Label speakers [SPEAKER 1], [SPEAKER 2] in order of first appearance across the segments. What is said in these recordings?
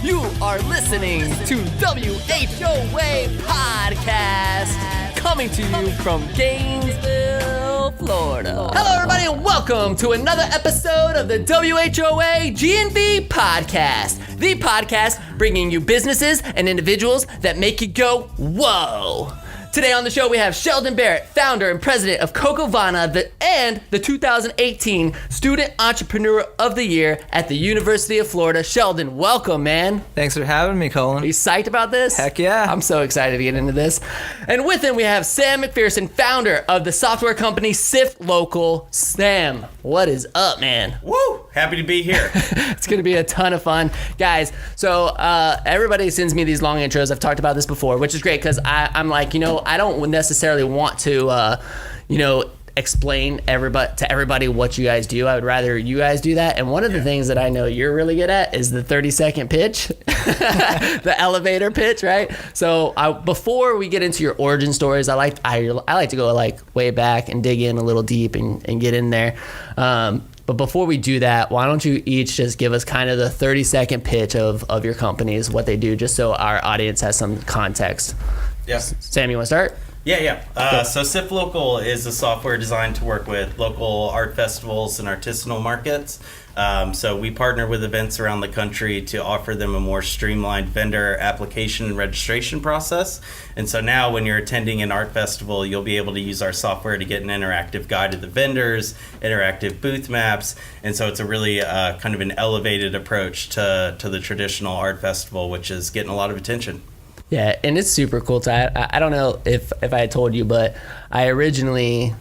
[SPEAKER 1] You are listening to WHOA Podcast, coming to you from Gainesville, Florida. Hello, everybody, and welcome to another episode of the WHOA GNV Podcast, the podcast bringing you businesses and individuals that make you go, whoa. Today on the show, we have Sheldon Barrett, founder and president of Cocovana, and the 2018 Student Entrepreneur of the Year at the University of Florida. Sheldon, welcome, man.
[SPEAKER 2] Thanks for having me, Collin.
[SPEAKER 1] Are you psyched about this?
[SPEAKER 2] Heck yeah.
[SPEAKER 1] I'm so excited to get into this. And with him, we have Sam McPherson, founder of the software company Sift Local. Sam, what is up, man?
[SPEAKER 3] Woo! Happy to be here.
[SPEAKER 1] It's going to be a ton of fun. Guys, so everybody sends me these long intros. I've talked about this before, which is great because I'm like, I don't necessarily want to, explain to everybody what you guys do. I would rather you guys do that. And one of the things that I know you're really good at is the 30-second pitch, the elevator pitch, right? So before we get into your origin stories, I like to go like way back and dig in a little deep and get in there. But before we do that, why don't you each just give us kind of the 30-second pitch of your companies, what they do, just so our audience has some context.
[SPEAKER 3] Yes.
[SPEAKER 1] Sam, you want to start?
[SPEAKER 3] Yeah. So Sift Local is a software designed to work with local art festivals and artisanal markets. So we partner with events around the country to offer them a more streamlined vendor application and registration process. And so now when you're attending an art festival, you'll be able to use our software to get an interactive guide to the vendors, interactive booth maps. And so it's a really kind of an elevated approach to the traditional art festival, which is getting a lot of attention.
[SPEAKER 1] Yeah, and it's super cool. I don't know if I had told you, but I originally,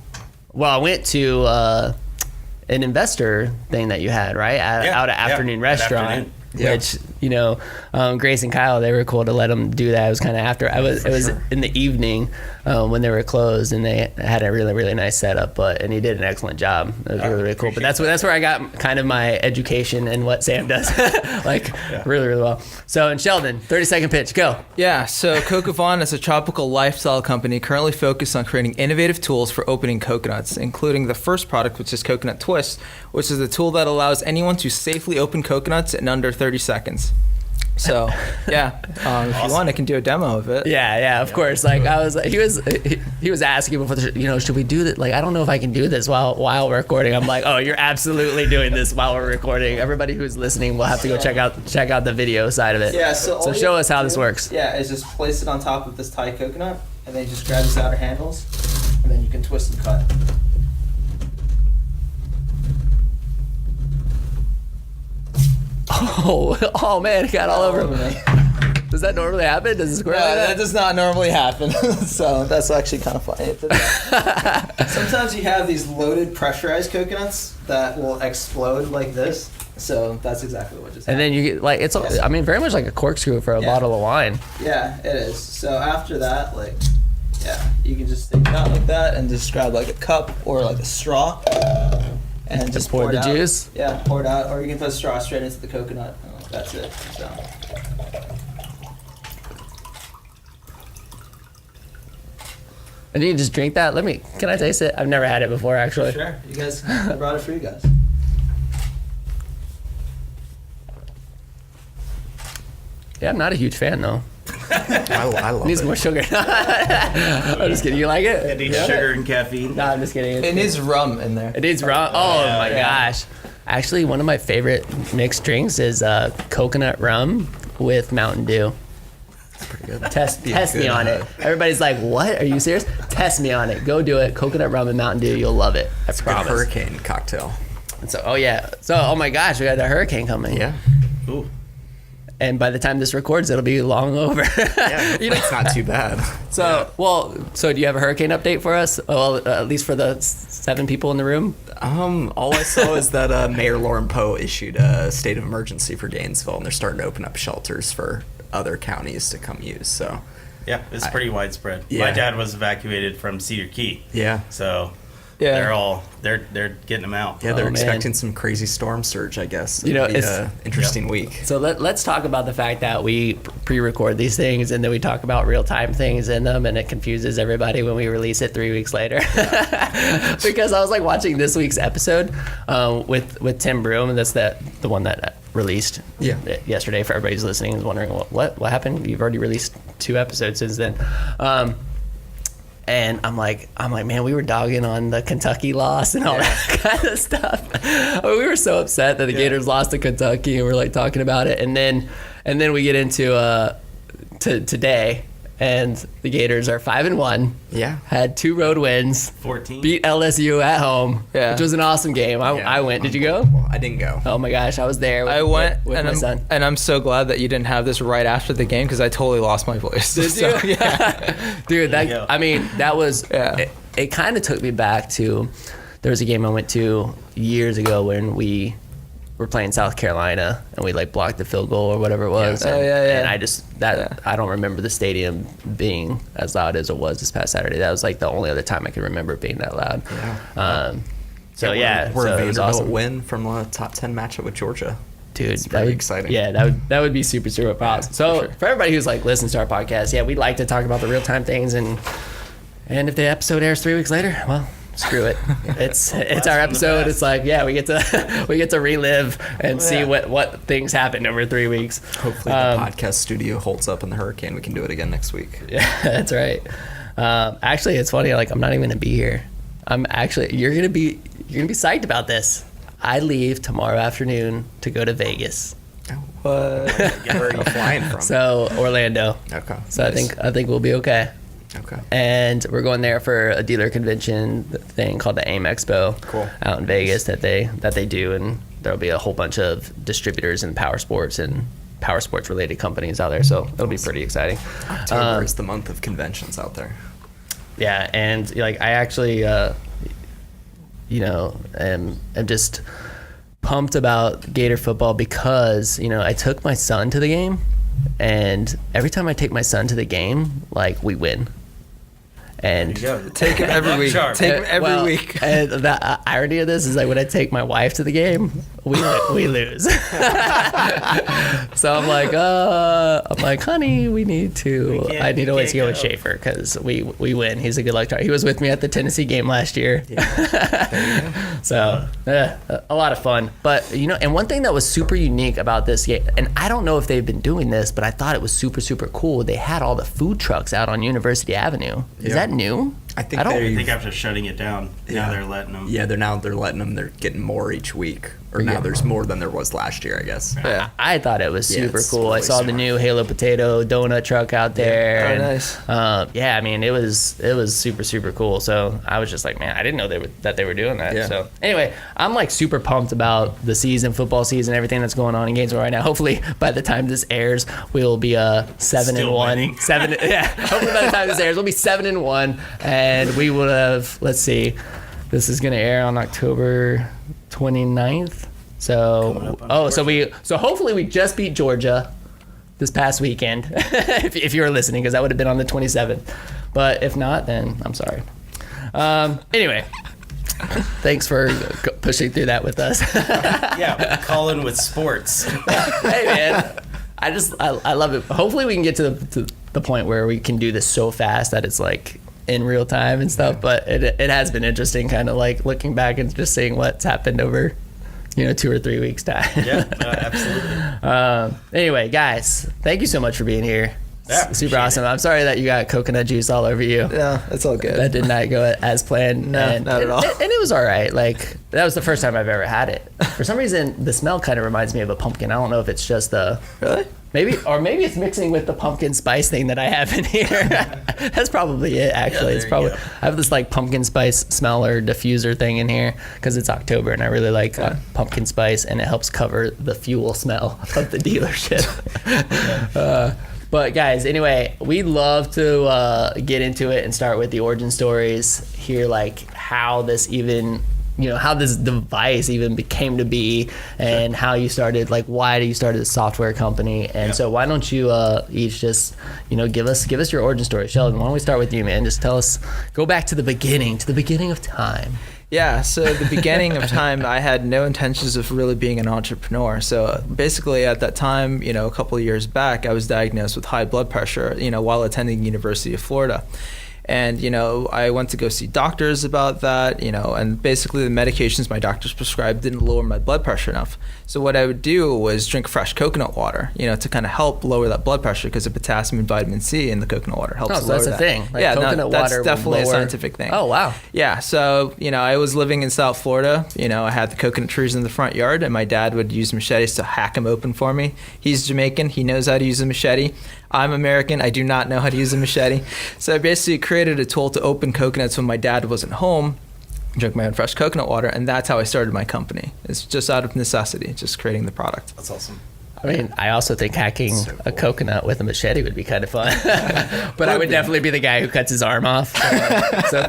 [SPEAKER 1] I went to an investor thing that you had, right? Out at Afternoon Restaurant, which, Grace and Kyle, they were cool to let them do that. It was kind of after. It was in the evening when they were closed, and they had a really, really nice setup, and he did an excellent job. It was really, really cool. But that's where I got kind of my education and what Sam does, really, really well. So, and Sheldon, 30-second pitch, go.
[SPEAKER 2] Yeah, so Cocovana is a tropical lifestyle company currently focused on creating innovative tools for opening coconuts, including the first product, which is Coconut Twist, which is a tool that allows anyone to safely open coconuts in under 30 seconds. So, if awesome. You want, I can do a demo of it.
[SPEAKER 1] Yeah, of course. Like I was, he was asking before the, should we do that? Like, I don't know if I can do this while we're recording. I'm like, oh, you're absolutely doing this while we're recording. Everybody who's listening will have to go check out the video side of it.
[SPEAKER 2] Yeah. So
[SPEAKER 1] show us how this works.
[SPEAKER 2] Yeah, is just place it on top of this Thai coconut, and then you just grab these outer handles, and then you can twist and cut.
[SPEAKER 1] Oh man, it got all over me. Does that normally happen? Does it squirt like that?
[SPEAKER 2] That does not normally happen. So that's actually kind of funny. Sometimes you have these loaded pressurized coconuts that will explode like this. So that's exactly what just happened.
[SPEAKER 1] And then you get very much like a corkscrew for a bottle of wine.
[SPEAKER 2] Yeah, it is. So after that, you can just take it out like that and just grab like a cup or like a straw. And just
[SPEAKER 1] pour the
[SPEAKER 2] it
[SPEAKER 1] juice?
[SPEAKER 2] Yeah, pour it out. Or you can put a straw straight into the coconut. That's it. So.
[SPEAKER 1] And you can just drink that? Can I taste it? I've never had it before, actually.
[SPEAKER 2] Sure. You guys, I brought it for you guys.
[SPEAKER 1] Yeah, I'm not a huge fan, though.
[SPEAKER 4] I love
[SPEAKER 1] Needs
[SPEAKER 4] it.
[SPEAKER 1] more sugar. I'm just kidding. You like it?
[SPEAKER 3] It needs sugar and caffeine.
[SPEAKER 1] No, I'm just kidding.
[SPEAKER 2] It needs rum in there.
[SPEAKER 1] It needs rum. Oh my gosh. Actually, one of my favorite mixed drinks is coconut rum with Mountain Dew.
[SPEAKER 4] That's pretty good.
[SPEAKER 1] Test me on it. Everybody's like, what? Are you serious? Test me on it. Go do it. Coconut rum and Mountain Dew. You'll love it. I promise.
[SPEAKER 4] Good hurricane cocktail.
[SPEAKER 1] And so, oh my gosh, we got a hurricane coming.
[SPEAKER 4] Yeah.
[SPEAKER 3] Ooh.
[SPEAKER 1] And by the time this records, it'll be long over.
[SPEAKER 4] Yeah, it's not too bad.
[SPEAKER 1] So do you have a hurricane update for us? Well, at least for the 7 people in the room?
[SPEAKER 4] All I saw is that Mayor Lauren Poe issued a state of emergency for Gainesville, and they're starting to open up shelters for other counties to come use. So,
[SPEAKER 3] yeah, it's pretty widespread.
[SPEAKER 4] Yeah.
[SPEAKER 3] My dad was evacuated from Cedar Key.
[SPEAKER 4] Yeah.
[SPEAKER 3] So they're getting them out.
[SPEAKER 4] Yeah, they're expecting some crazy storm surge, I guess.
[SPEAKER 1] It's
[SPEAKER 4] an interesting week.
[SPEAKER 1] So let's talk about the fact that we pre-record these things and then we talk about real-time things in them, and it confuses everybody when we release it 3 weeks later. Because I was like watching this week's episode with Tim Broom, and that's the one that released
[SPEAKER 4] Yeah.
[SPEAKER 1] yesterday. For everybody who's listening is wondering what happened. You've already released 2 episodes since then. And I'm like, man, we were dogging on the Kentucky loss and all that kind of stuff. We were so upset that the Gators lost to Kentucky, and we're like talking about it. And then we get into to today, and the Gators are 5-1.
[SPEAKER 4] Yeah.
[SPEAKER 1] Had 2 road wins.
[SPEAKER 3] 14.
[SPEAKER 1] Beat LSU at home, which was an awesome game. I went. Did you go?
[SPEAKER 4] Well, I didn't go.
[SPEAKER 1] Oh my gosh, I was there.
[SPEAKER 2] I went
[SPEAKER 1] with
[SPEAKER 2] and
[SPEAKER 1] my son.
[SPEAKER 2] And I'm so glad that you didn't have this right after the game because I totally lost my voice.
[SPEAKER 1] Did
[SPEAKER 2] So,
[SPEAKER 1] you? Dude, that was.
[SPEAKER 2] Yeah.
[SPEAKER 1] It kind of took me back to. There was a game I went to years ago when we were playing South Carolina and we like blocked the field goal or whatever it was.
[SPEAKER 2] Yeah.
[SPEAKER 1] And I just I don't remember the stadium being as loud as it was this past Saturday. That was like the only other time I can remember it being that loud.
[SPEAKER 4] Yeah.
[SPEAKER 1] So
[SPEAKER 4] we're a
[SPEAKER 1] it was
[SPEAKER 4] Vanderbilt
[SPEAKER 1] awesome.
[SPEAKER 4] win from a top 10 matchup with Georgia.
[SPEAKER 1] Dude,
[SPEAKER 4] It's
[SPEAKER 1] that
[SPEAKER 4] pretty
[SPEAKER 1] would,
[SPEAKER 4] exciting.
[SPEAKER 1] Yeah, that would be super, super proud. So for everybody who's like listens to our podcast, we like to talk about the real time things, and if the episode airs 3 weeks later, well, screw it. It's our episode. It's like we get to relive and see what things happened over 3 weeks.
[SPEAKER 4] Hopefully the podcast studio holds up in the hurricane. We can do it again next week.
[SPEAKER 1] Yeah, that's right. Actually, it's funny. Like, I'm not even gonna be here. You're gonna be psyched about this. I leave tomorrow afternoon to go to Vegas.
[SPEAKER 4] Where are you flying from?
[SPEAKER 1] So Orlando.
[SPEAKER 4] Okay.
[SPEAKER 1] So
[SPEAKER 4] Nice.
[SPEAKER 1] I think we'll be okay.
[SPEAKER 4] Okay.
[SPEAKER 1] And we're going there for a dealer convention thing called the AIM Expo.
[SPEAKER 4] Cool.
[SPEAKER 1] Out in Vegas that they do, and there'll be a whole bunch of distributors in power sports and power sports related companies out there. So it'll be pretty exciting.
[SPEAKER 4] October is the month of conventions out there.
[SPEAKER 1] Yeah, and like I actually, am just pumped about Gator football because I took my son to the game, and every time I take my son to the game, like we win. And
[SPEAKER 2] Take him every week. Take him every week.
[SPEAKER 1] And the irony of this is like when I take my wife to the game, we lose. So I'm like, honey, I need to always go with Schaefer because we win. He's a good luck charm. He was with me at the Tennessee game last year. Yeah. So a lot of fun. But and one thing that was super unique about this game, and I don't know if they've been doing this, but I thought it was super, super cool. They had all the food trucks out on University Avenue. Is that new?
[SPEAKER 4] I think
[SPEAKER 3] I think after shutting it down, now they're letting them.
[SPEAKER 4] Yeah, they're letting them. They're getting more each week, or now there's more than there was last year, I guess.
[SPEAKER 1] Yeah. I thought it was super
[SPEAKER 4] it's
[SPEAKER 1] cool. I
[SPEAKER 4] really
[SPEAKER 1] saw the
[SPEAKER 4] smart.
[SPEAKER 1] new Halo Potato donut truck out there.
[SPEAKER 2] Oh,
[SPEAKER 1] and,
[SPEAKER 2] nice.
[SPEAKER 1] I mean, it was super, super cool. So I was just like, man, I didn't know that they were doing that.
[SPEAKER 4] Yeah.
[SPEAKER 1] So anyway, I'm like super pumped about the football season, everything that's going on in Gainesville right now. Hopefully by the time this airs, we'll be 7-1.
[SPEAKER 3] winning.
[SPEAKER 1] Hopefully by the time this airs, we'll be 7-1, and we would have. Let's see, this is gonna air on October 29th. So so hopefully we just beat Georgia this past weekend, if you were listening, because that would have been on the 27th. But if not, then I'm sorry. Anyway, thanks for pushing through that with us.
[SPEAKER 3] Yeah, Collin with sports.
[SPEAKER 1] Hey man, I love it. Hopefully we can get to the point where we can do this so fast that it's like in real time and stuff. But it has been interesting, kind of like looking back and just seeing what's happened over 2 or 3 weeks time.
[SPEAKER 3] Yeah, absolutely.
[SPEAKER 1] Anyway, guys, thank you so much for being here.
[SPEAKER 3] Yeah,
[SPEAKER 1] Super awesome. I'm sorry that you got coconut juice all over you.
[SPEAKER 2] Yeah, that's all good.
[SPEAKER 1] That did not go as planned.
[SPEAKER 2] No, not at all.
[SPEAKER 1] And it was all right. Like, that was the first time I've ever had it. For some reason, the smell kind of reminds me of a pumpkin. I don't know if it's just
[SPEAKER 2] Really?
[SPEAKER 1] maybe it's mixing with the pumpkin spice thing that I have in here. That's probably it, actually.
[SPEAKER 3] Yeah,
[SPEAKER 1] It's
[SPEAKER 3] there
[SPEAKER 1] probably
[SPEAKER 3] you go.
[SPEAKER 1] I have this like pumpkin spice smell or diffuser thing in here because it's October and I really like pumpkin spice, and it helps cover the fuel smell of the dealership. But guys, anyway, we love to get into it and start with the origin stories, hear like how this even, how this device even became to be, and how you started, like why you started a software company. And so why don't you each just, give us your origin story. Sheldon, why don't we start with you, man? Just tell us, go back to the beginning of time.
[SPEAKER 2] Yeah, so at the beginning of time, I had no intentions of really being an entrepreneur. So basically at that time, a couple of years back, I was diagnosed with high blood pressure, while attending the University of Florida. And, you know, I went to go see doctors about that, you know, and basically the medications my doctors prescribed didn't lower my blood pressure enough. So what I would do was drink fresh coconut water, you know, to kind of help lower that blood pressure, because the potassium and vitamin C in the coconut water helps
[SPEAKER 1] so
[SPEAKER 2] lower
[SPEAKER 1] that's
[SPEAKER 2] that.
[SPEAKER 1] a thing. Like
[SPEAKER 2] yeah,
[SPEAKER 1] coconut
[SPEAKER 2] that's
[SPEAKER 1] water
[SPEAKER 2] definitely
[SPEAKER 1] will lower...
[SPEAKER 2] a scientific thing.
[SPEAKER 1] Oh, wow.
[SPEAKER 2] Yeah, so, you know, I was living in South Florida. You know, I had the coconut trees in the front yard, and my dad would use machetes to hack them open for me. He's Jamaican. He knows how to use a machete. I'm American. I do not know how to use a machete. So I basically created a tool to open coconuts when my dad wasn't home, drink my own fresh coconut water, and that's how I started my company. It's just out of necessity, just creating the product.
[SPEAKER 3] That's awesome.
[SPEAKER 1] I mean, I also think hacking
[SPEAKER 4] So
[SPEAKER 1] a
[SPEAKER 4] cool.
[SPEAKER 1] coconut with a machete would be kind of fun. But I would definitely be the guy who cuts his arm off. So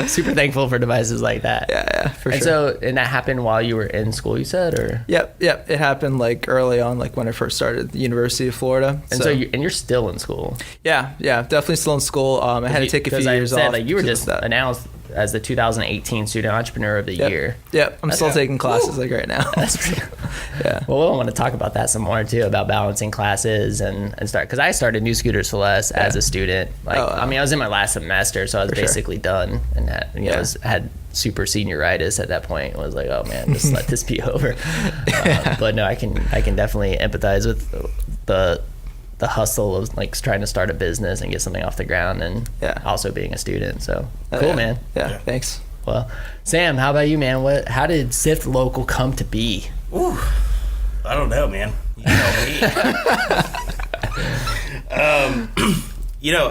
[SPEAKER 1] super thankful for devices like that.
[SPEAKER 2] Yeah, for
[SPEAKER 1] And
[SPEAKER 2] sure.
[SPEAKER 1] and that happened while you were in school, you said, or?
[SPEAKER 2] Yep. It happened like early on, like when I first started at the University of Florida.
[SPEAKER 1] And so you're still in school.
[SPEAKER 2] Yeah, definitely still in school. I had to take a few years off.
[SPEAKER 1] Like you were
[SPEAKER 2] because
[SPEAKER 1] just
[SPEAKER 2] of that.
[SPEAKER 1] announced as the 2018 Student Entrepreneur of the Year.
[SPEAKER 2] Yep, I'm still taking classes like right now.
[SPEAKER 1] That's pretty.
[SPEAKER 2] Yeah.
[SPEAKER 1] Well, we'll want to talk about that some more too, about balancing classes and start, because I started New Scooters for Less as a student. Like, I mean, I was in my last semester, so I was basically done, and had, you know, had super senioritis at that point. I was like, oh man, just let this be over. But no, I can definitely empathize with the hustle of like trying to start a business and get something off the ground, and also being a student. So cool, man.
[SPEAKER 2] Yeah, thanks.
[SPEAKER 1] Well, Sam, how about you, man? How did Sift Local come to be?
[SPEAKER 3] Ooh, I don't know, man. You know me. You know,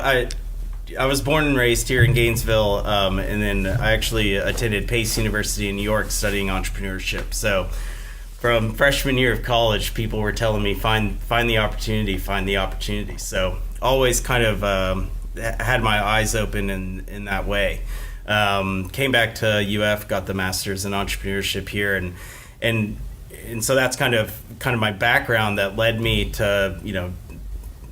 [SPEAKER 3] I was born and raised here in Gainesville, and then I actually attended Pace University in New York studying entrepreneurship. So from freshman year of college, people were telling me, find the opportunity, find the opportunity. So always kind of had my eyes open in that way. Came back to UF, got the master's in entrepreneurship here, and so that's kind of my background that led me to, you know,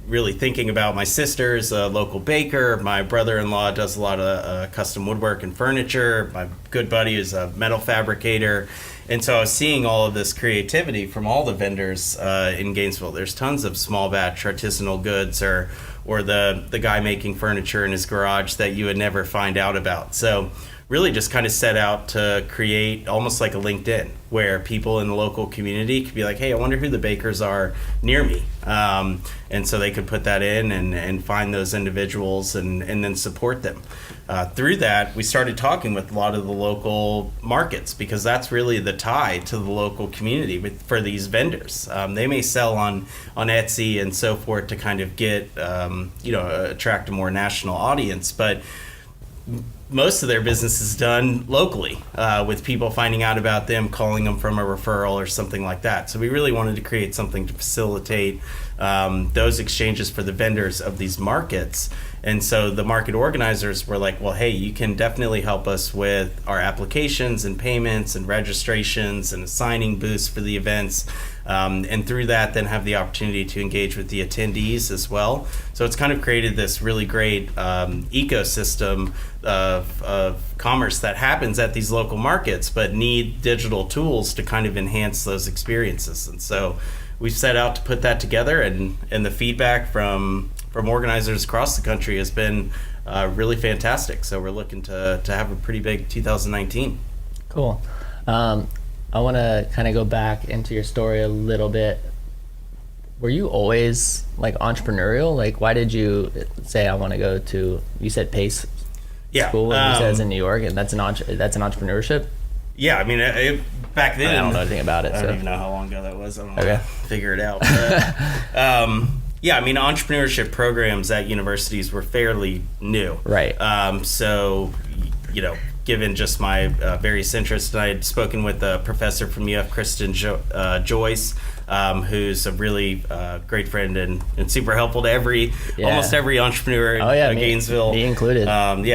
[SPEAKER 3] really thinking about my sister's a local baker. My brother-in-law does a lot of custom woodwork and furniture. My good buddy is a metal fabricator. And so I was seeing all of this creativity from all the vendors in Gainesville. There's tons of small batch artisanal goods or the guy making furniture in his garage that you would never find out about. So really just kind of set out to create almost like a LinkedIn, where people in the local community could be like, hey, I wonder who the bakers are near me. And so they could put that in and find those individuals and then support them. Through that, we started talking with a lot of the local markets, because that's really the tie to the local community for these vendors. They may sell on Etsy and so forth to kind of get, attract a more national audience, but most of their business is done locally, with people finding out about them, calling them from a referral or something like that. So we really wanted to create something to facilitate those exchanges for the vendors of these markets. And so the market organizers were like, well, hey, you can definitely help us with our applications and payments and registrations and assigning booths for the events. And through that, then have the opportunity to engage with the attendees as well. So it's kind of created this really great ecosystem of commerce that happens at these local markets, but need digital tools to kind of enhance those experiences. And so we've set out to put that together, and the feedback from organizers across the country has been really fantastic. So we're looking to have a pretty big 2019.
[SPEAKER 1] Cool. I want to kind of go back into your story a little bit. Were you always like entrepreneurial? Like, why did you say I want to go to? You said Pace School, and you said it's in New York, and that's an entrepreneurship.
[SPEAKER 3] Yeah, I mean, back then
[SPEAKER 1] I don't know anything about it.
[SPEAKER 3] I don't even know how long ago that was. I don't know. Figure it out. But, yeah, I mean, entrepreneurship programs at universities were fairly new.
[SPEAKER 1] Right.
[SPEAKER 3] So, you know, given just my various interests, I had spoken with a professor from UF, Kristen Joyce, who's a really great friend and super helpful to almost every entrepreneur in Gainesville.
[SPEAKER 1] Me included.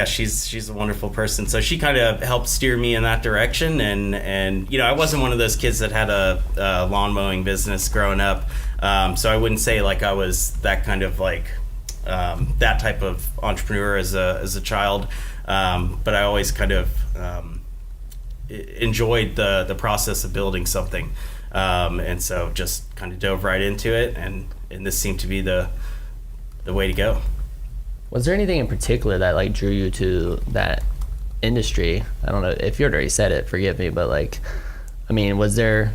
[SPEAKER 3] She's a wonderful person. So she kind of helped steer me in that direction. And you know, I wasn't one of those kids that had a lawn mowing business growing up. So I wouldn't say like I was that kind of like that type of entrepreneur as a child. But I always kind of enjoyed the process of building something, and so just kind of dove right into it, and this seemed to be the way to go.
[SPEAKER 1] Was there anything in particular that like drew you to that industry? I don't know if you already said it, forgive me, but like, I mean, was there,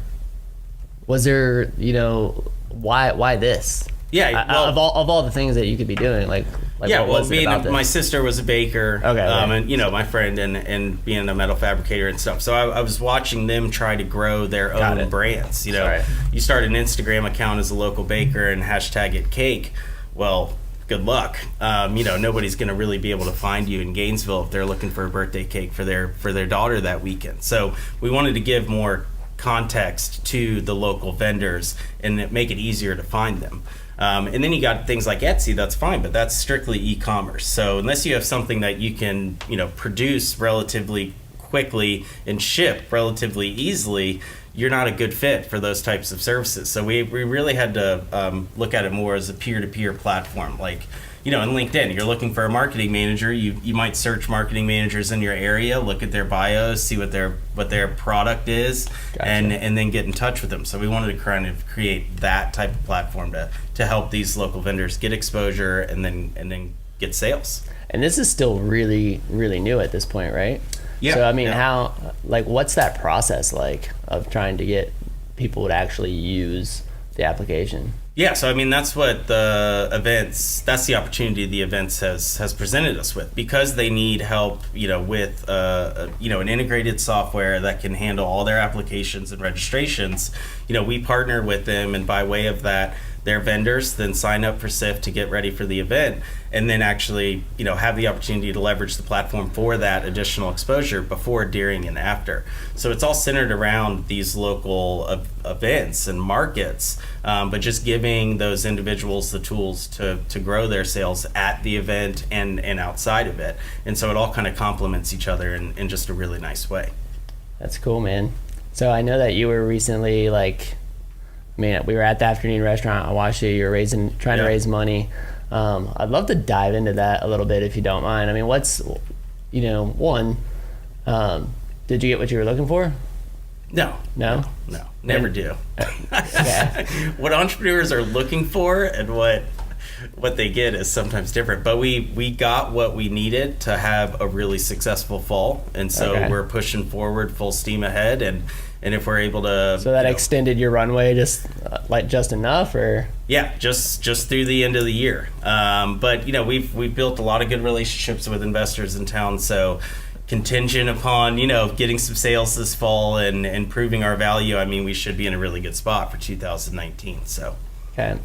[SPEAKER 1] you know, why this?
[SPEAKER 3] Yeah, well,
[SPEAKER 1] of all the things that you could be doing, like
[SPEAKER 3] yeah,
[SPEAKER 1] what
[SPEAKER 3] well,
[SPEAKER 1] was it about this?
[SPEAKER 3] my sister was a baker,
[SPEAKER 1] Okay,
[SPEAKER 3] and you know, my friend and being a metal fabricator and stuff. So I was watching them try to grow their own brands. You know,
[SPEAKER 1] Sorry.
[SPEAKER 3] you start an Instagram account as a local baker and hashtag it cake. Well, good luck. You know, nobody's going to really be able to find you in Gainesville if they're looking for a birthday cake for their daughter that weekend. So we wanted to give more context to the local vendors and make it easier to find them. And then you got things like Etsy, that's fine, but that's strictly e-commerce. So unless you have something that you can, you know, produce relatively quickly and ship relatively easily, you're not a good fit for those types of services. So we really had to look at it more as a peer-to-peer platform. Like, you know, in LinkedIn, you're looking for a marketing manager. You might search marketing managers in your area, look at their bios, see what their product is,
[SPEAKER 1] Gotcha.
[SPEAKER 3] and then get in touch with them. So we wanted to kind of create that type of platform to help these local vendors get exposure and then get sales.
[SPEAKER 1] And this is still really, really new at this point, right?
[SPEAKER 3] Yeah.
[SPEAKER 1] So I mean, what's that process like of trying to get people to actually use the application?
[SPEAKER 3] Yeah, so I mean that's what that's the opportunity the events has presented us with, because they need help, you know, with you know, an integrated software that can handle all their applications and registrations. You know, we partner with them, and by way of that, their vendors then sign up for Sift to get ready for the event, and then actually, you know, have the opportunity to leverage the platform for that additional exposure before, during, and after. So it's all centered around these local events and markets, but just giving those individuals the tools to grow their sales at the event and outside of it. And so it all kind of complements each other in just a really nice way.
[SPEAKER 1] That's cool, man. So I know that you were recently we were at the afternoon restaurant. I watched you were trying to raise money. I'd love to dive into that a little bit if you don't mind. I mean, did you get what you were looking for?
[SPEAKER 3] No, never do.
[SPEAKER 1] Okay.
[SPEAKER 3] What entrepreneurs are looking for and what they get is sometimes different. But we got what we needed to have a really successful fall, and so we're pushing forward full steam ahead. And if we're able to,
[SPEAKER 1] so that extended your runway just enough, or
[SPEAKER 3] yeah, just through the end of the year. But you know, we've built a lot of good relationships with investors in town. So contingent upon, you know, getting some sales this fall and proving our value, I mean, we should be in a really good spot for 2019. So
[SPEAKER 1] okay.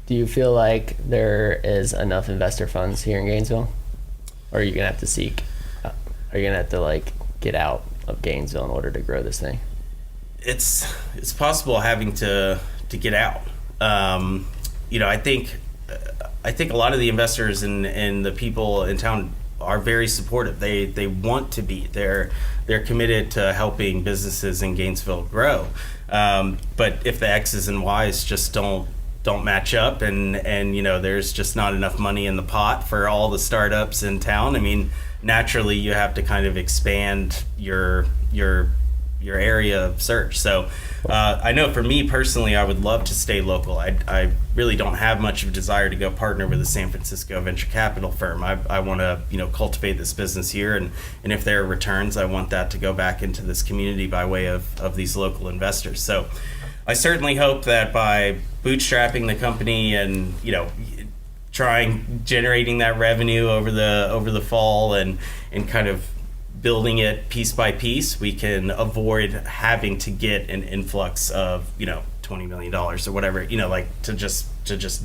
[SPEAKER 1] Do you feel like there is enough investor funds here in Gainesville, or are you gonna have to seek? Are you gonna have to get out of Gainesville in order to grow this thing?
[SPEAKER 3] It's possible having to get out. You know, I think a lot of the investors and the people in town are very supportive. They want to be. They're committed to helping businesses in Gainesville grow. But if the X's and Y's just don't match up, and you know, there's just not enough money in the pot for all the startups in town, I mean, naturally you have to kind of expand your area of search. So I know for me personally, I would love to stay local. I really don't have much of a desire to go partner with a San Francisco venture capital firm. I want to, you know, cultivate this business here, and if there are returns, I want that to go back into this community by way of these local investors. So I certainly hope that by bootstrapping the company and, you know, generating that revenue over the fall and kind of building it piece by piece, we can avoid having to get an influx of, you know, $20 million or whatever, you know, like to just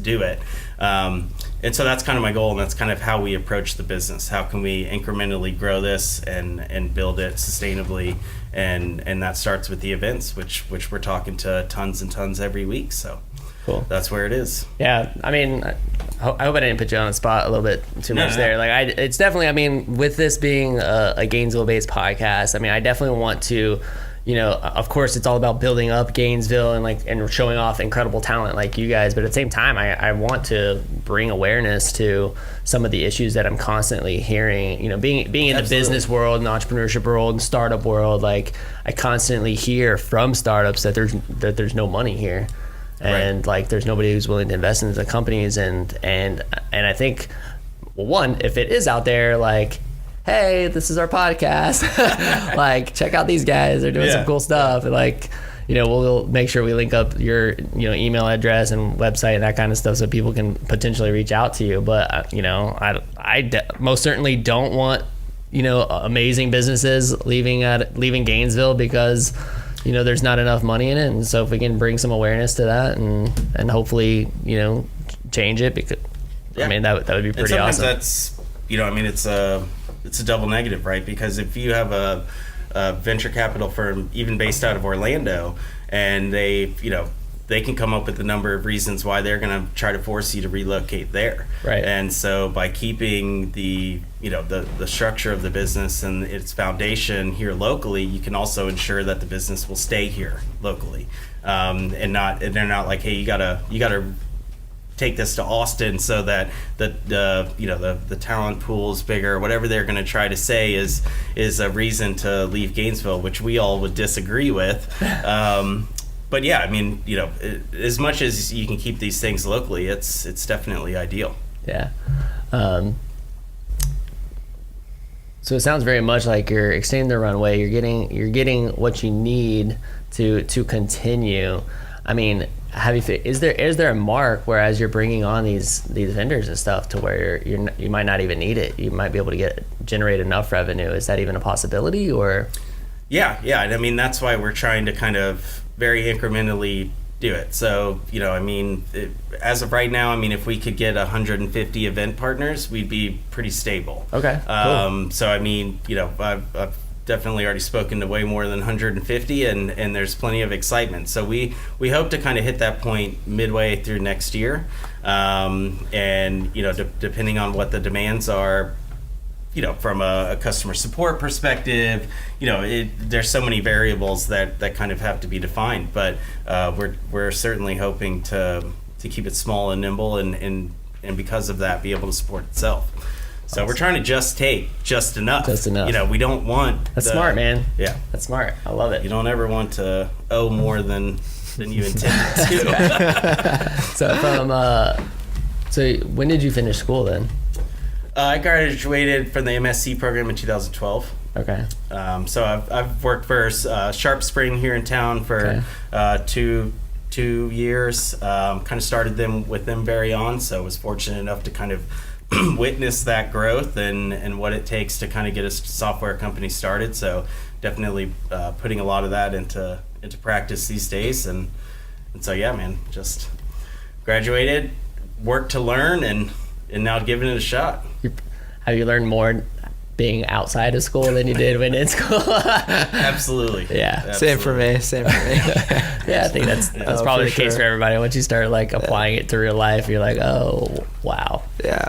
[SPEAKER 3] do it. And so that's kind of my goal, and that's kind of how we approach the business. How can we incrementally grow this and build it sustainably? And that starts with the events, which we're talking to tons and tons every week. So
[SPEAKER 1] cool.
[SPEAKER 3] That's where it is.
[SPEAKER 1] Yeah, I mean, I hope I didn't put you on the spot a little bit too much there. It's definitely, I mean, with this being a Gainesville-based podcast, I mean, I definitely want to, you know, of course, it's all about building up Gainesville and showing off incredible talent like you guys. But at the same time, I want to bring awareness to some of the issues that I'm constantly hearing. You know, being in the business world and the entrepreneurship world and startup world, I constantly hear from startups that there's no money here. And there's nobody who's willing to invest in the companies, and I think well, one, if it is out there, like, hey, this is our podcast, like, check out these guys, they're doing some cool stuff, and like, you know, we'll make sure we link up your, you know, email address and website and that kind of stuff so people can potentially reach out to you. But, you know, I most certainly don't want, you know, amazing businesses leaving Gainesville because, you know, there's not enough money in it. And so if we can bring some awareness to that and hopefully, you know, change it, because I mean, that would be pretty awesome.
[SPEAKER 3] That's, you know, I mean, it's a double negative, right? Because if you have a venture capital firm, even based out of Orlando, and they can come up with a number of reasons why they're going to try to force you to relocate there.
[SPEAKER 1] Right.
[SPEAKER 3] And so by keeping the structure of the business and its foundation here locally, you can also ensure that the business will stay here locally. And they're not like, hey, you gotta take this to Austin so that the talent pool is bigger. Whatever they're going to try to say is a reason to leave Gainesville, which we all would disagree with. But yeah, I mean, you know, as much as you can keep these things locally, it's definitely ideal.
[SPEAKER 1] Yeah. So it sounds very much like you're extending the runway. You're getting what you need to continue. I mean, is there a mark where as you're bringing on these vendors and stuff to where you might not even need it? You might be able to generate enough revenue. Is that even a possibility, or? Yeah.
[SPEAKER 3] I mean, that's why we're trying to kind of very incrementally do it. So, you know, I mean, as of right now, I mean, if we could get 150 event partners, we'd be pretty stable.
[SPEAKER 1] Okay. Cool.
[SPEAKER 3] So, I mean, you know, I've definitely already spoken to way more than 150, and there's plenty of excitement. So we hope to kind of hit that point midway through next year. And, you know, depending on what the demands are, you know, from a customer support perspective, you know, there's so many variables that kind of have to be defined. But we're certainly hoping to keep it small and nimble, and because of that, be able to support itself. So we're trying to take just enough. Just enough. You know, we don't want.
[SPEAKER 1] That's smart, man.
[SPEAKER 3] Yeah,
[SPEAKER 1] that's smart. I love it.
[SPEAKER 3] You don't ever want to owe more than you intended to.
[SPEAKER 1] So when did you finish school then?
[SPEAKER 3] I graduated from the MSc program in 2012.
[SPEAKER 1] Okay.
[SPEAKER 3] So I've worked for Sharp Spring here in town for 2 years. Kind of started with them very on, so was fortunate enough to kind of witness that growth and what it takes to kind of get a software company started. So definitely putting a lot of that into practice these days. And so, yeah, man, just graduated, worked to learn, and now giving it a shot.
[SPEAKER 1] Have you learned more being outside of school than you did when in school?
[SPEAKER 3] Absolutely.
[SPEAKER 1] Yeah.
[SPEAKER 2] Absolutely. Same for me.
[SPEAKER 1] Yeah, I think that's probably the case for everybody. Once you start like applying it to real life, you're like, oh, wow.
[SPEAKER 2] Yeah.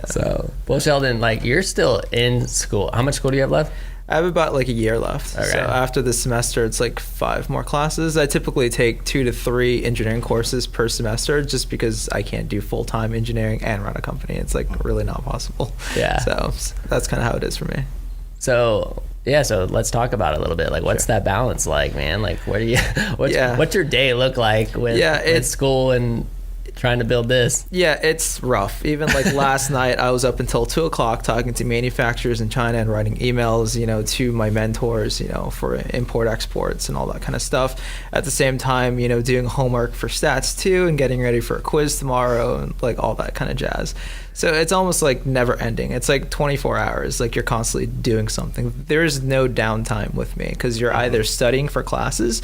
[SPEAKER 1] So, well, Sheldon, like, you're still in school. How much school do you have left?
[SPEAKER 2] I have about like a year left.
[SPEAKER 1] Okay.
[SPEAKER 2] So after this semester, it's like 5 more classes. I typically take 2 to 3 engineering courses per semester just because I can't do full-time engineering and run a company. It's like really not possible.
[SPEAKER 1] Yeah.
[SPEAKER 2] So that's kind of how it is for me.
[SPEAKER 1] So, yeah, so let's talk about it a little bit. Like, what's that balance like, man? Like, what's your day look like with school and trying to build this?
[SPEAKER 2] Yeah, it's rough. Even like last night, I was up until 2 o'clock talking to manufacturers in China and writing emails, you know, to my mentors, you know, for import exports and all that kind of stuff. At the same time, you know, doing homework for stats too and getting ready for a quiz tomorrow and like all that kind of jazz. So it's almost like never ending. It's like 24 hours, like you're constantly doing something. There's no downtime with me because you're either studying for classes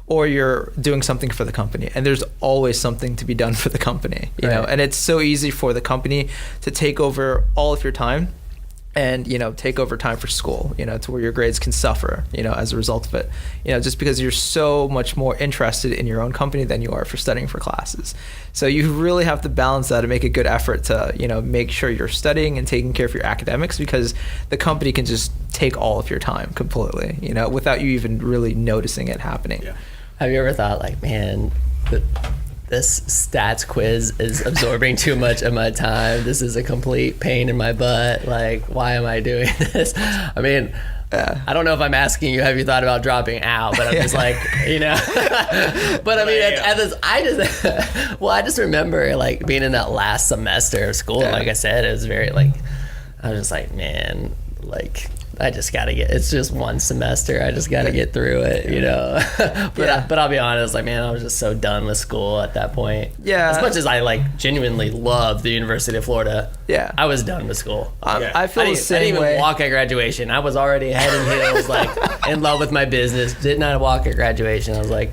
[SPEAKER 2] or you're doing something for the company. And there's always something to be done for the company, you know, and it's so easy for the company to take over all of your time and, you know, take over time for school, you know, to where your grades can suffer, you know, as a result of it, you know, just because you're so much more interested in your own company than you are for studying for classes. So you really have to balance that and make a good effort to, you know, make sure you're studying and taking care of your academics because the company can just take all of your time completely, you know, without you even really noticing it happening.
[SPEAKER 3] Yeah.
[SPEAKER 1] Have you ever thought like, man, this stats quiz is absorbing too much of my time. This is a complete pain in my butt. Like, why am I doing this? I mean, I don't know if I'm asking you, have you thought about dropping out? But I'm just like, But I mean, I just remember like being in that last semester of school. Like I said, it was very like, I was just like, man, like I just gotta it's just one semester. I just gotta get through it, But I'll be honest, like, man, I was just so done with school at that point.
[SPEAKER 2] Yeah.
[SPEAKER 1] As much as I like genuinely love the University of Florida, I was done with school.
[SPEAKER 2] I feel the same way.
[SPEAKER 1] I didn't even walk at graduation. I was already head and heels, like in love with my business. Did not walk at graduation. I was like,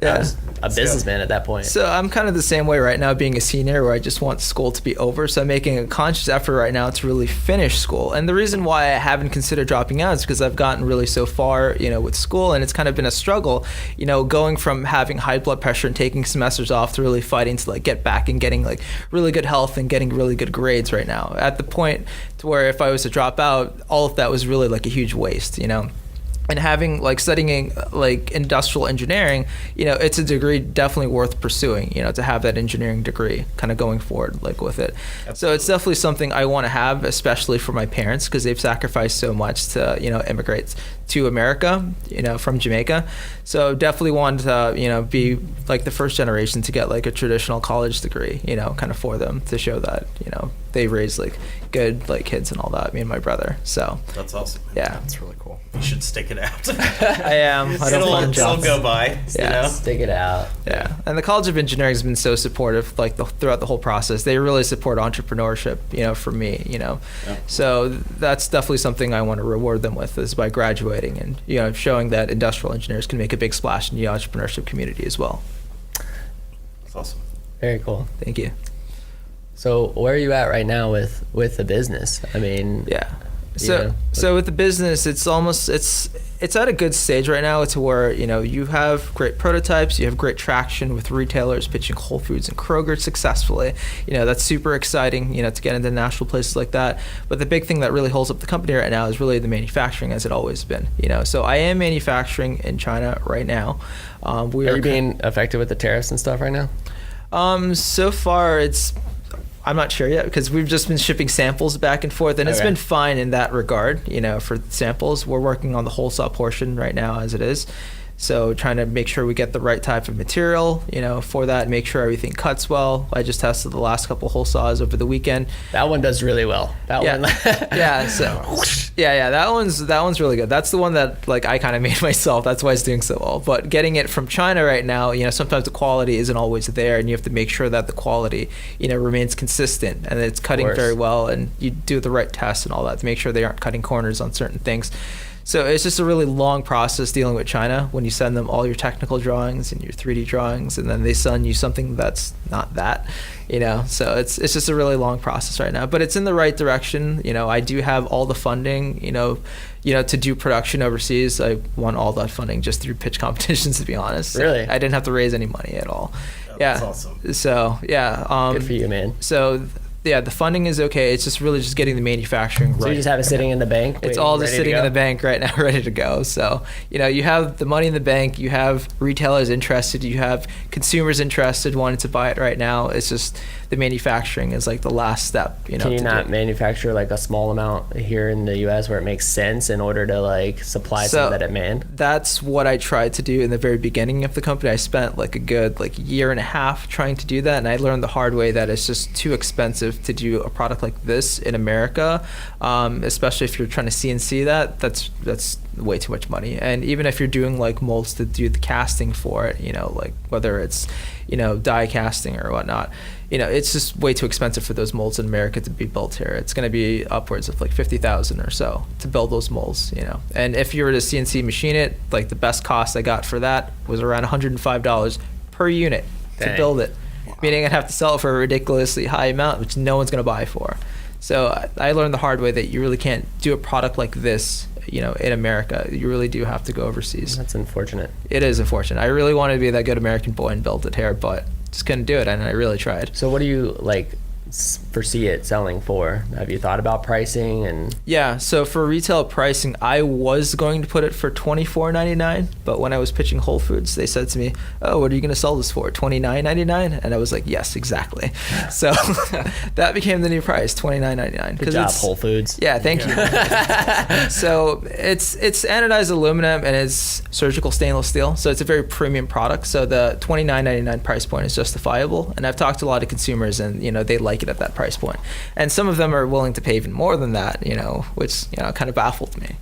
[SPEAKER 1] I was a businessman at that point.
[SPEAKER 2] So I'm kind of the same way right now, being a senior, where I just want school to be over. So I'm making a conscious effort right now to really finish school. And the reason why I haven't considered dropping out is because I've gotten really so far, with school, and it's kind of been a struggle, going from having high blood pressure and taking semesters off to really fighting to like get back and getting like really good health and getting really good grades right now. At the point to where if I was to drop out, all of that was really like a huge waste, And having like studying like industrial engineering, it's a degree definitely worth pursuing, to have that engineering degree kind of going forward like with it. Absolutely. So it's definitely something I want to have, especially for my parents, because they've sacrificed so much to, immigrate to America, from Jamaica. So definitely want to, be like the first generation to get like a traditional college degree, kind of for them to show that, they raised like good like kids and all that, me and my brother. So
[SPEAKER 3] that's awesome.
[SPEAKER 2] Yeah,
[SPEAKER 4] that's really cool.
[SPEAKER 3] You should stick it out.
[SPEAKER 2] I am. I don't find jobs.
[SPEAKER 3] It'll go by.
[SPEAKER 1] Stick it out.
[SPEAKER 2] Yeah, and the College of Engineering has been so supportive, like throughout the whole process. They really support entrepreneurship, for me, Yeah. So that's definitely something I want to reward them with, is by graduating and showing that industrial engineers can make a big splash in the entrepreneurship community as well.
[SPEAKER 3] That's awesome.
[SPEAKER 1] Very cool.
[SPEAKER 2] Thank you.
[SPEAKER 1] So where are you at right now with the business? I mean,
[SPEAKER 2] So with the business, it's at a good stage right now to where you have great prototypes, you have great traction with retailers pitching Whole Foods and Kroger successfully. That's super exciting, to get into national places like that. But the big thing that really holds up the company right now is really the manufacturing, as it always been. So I am manufacturing in China right now.
[SPEAKER 1] Are you being affected with the tariffs and stuff right now?
[SPEAKER 2] So far I'm not sure yet, because we've just been shipping samples back and forth, and it's been fine in that regard, for samples. We're working on the wholesale portion right now as it is. So trying to make sure we get the right type of material, for that, make sure everything cuts well. I just tested the last couple whole saws over the weekend.
[SPEAKER 1] That one does really well. That one.
[SPEAKER 2] That one's really good. That's the one that like I kind of made myself. That's why it's doing so well. But getting it from China right now, sometimes the quality isn't always there, and you have to make sure that the quality, remains consistent and it's cutting very well, and you do the right tests and all that to make sure they aren't cutting corners on certain things. So it's just a really long process dealing with China when you send them all your technical drawings and your 3D drawings, and then they send you something that's not that, So it's just a really long process right now, but it's in the right direction. I do have all the funding, to do production overseas. I won all that funding just through pitch competitions, to be honest.
[SPEAKER 1] Really?
[SPEAKER 2] I didn't have to raise any money at all.
[SPEAKER 3] That's awesome.
[SPEAKER 2] So
[SPEAKER 1] good for you, man.
[SPEAKER 2] So the funding is okay. It's just really just getting the manufacturing right.
[SPEAKER 1] So you just have it sitting in the bank?
[SPEAKER 2] It's all just sitting in the bank right now, ready to go. So, you have the money in the bank, you have retailers interested, you have consumers interested, wanting to buy it right now. It's just the manufacturing is like the last step,
[SPEAKER 1] Can you not manufacture like a small amount here in the US where it makes sense in order to like supply some of that demand?
[SPEAKER 2] That's what I tried to do in the very beginning of the company. I spent like a good year and a half trying to do that, and I learned the hard way that it's just too expensive to do a product like this in America, especially if you're trying to CNC that's way too much money. And even if you're doing like molds to do the casting for it, like whether it's die casting or whatnot, it's just way too expensive for those molds in America to be built here. It's going to be upwards of like $50,000 or so to build those molds, And if you were to CNC machine it, like the best cost I got for that was around $105 per unit to build it. Meaning I'd have to sell it for a ridiculously high amount, which no one's going to buy for. So I learned the hard way that you really can't do a product like this, in America. You really do have to go overseas.
[SPEAKER 1] That's unfortunate.
[SPEAKER 2] It is unfortunate. I really wanted to be that good American boy and build it here, but just couldn't do it, and I really tried.
[SPEAKER 1] So what do you like? foresee it selling for? Have you thought about pricing and?
[SPEAKER 2] Yeah, so for retail pricing, I was going to put it for $24.99, but when I was pitching Whole Foods, they said to me, "Oh, what are you going to sell this for? $29.99?" And I was like, "Yes, exactly." So that became the new price, $29.99.
[SPEAKER 1] Good job, Whole Foods.
[SPEAKER 2] Yeah, thank you. So it's anodized aluminum and it's surgical stainless steel, so it's a very premium product. So the $29.99 price point is justifiable, and I've talked to a lot of consumers, and they like it at that price point. And some of them are willing to pay even more than that, which kind of baffled me,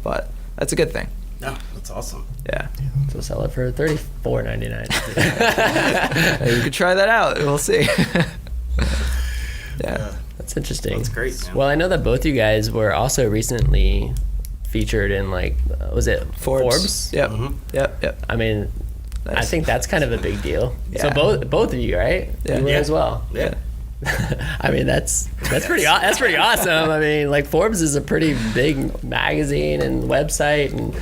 [SPEAKER 2] but that's a good thing.
[SPEAKER 3] No, that's awesome.
[SPEAKER 2] Yeah.
[SPEAKER 1] So sell it for $34.99.
[SPEAKER 2] You could try that out. We'll see. Yeah.
[SPEAKER 1] That's interesting.
[SPEAKER 3] That's great, man.
[SPEAKER 1] Well, I know that both you guys were also recently featured in was it Forbes?
[SPEAKER 2] Yep.
[SPEAKER 3] Mm-hmm.
[SPEAKER 2] Yep.
[SPEAKER 1] I mean,
[SPEAKER 2] Nice.
[SPEAKER 1] I think that's kind of a big deal.
[SPEAKER 2] Yeah.
[SPEAKER 1] So both of you, right?
[SPEAKER 2] Yeah.
[SPEAKER 1] You were as well.
[SPEAKER 3] Yeah.
[SPEAKER 1] I mean, that's pretty awesome. I mean, Forbes is a pretty big magazine and website, and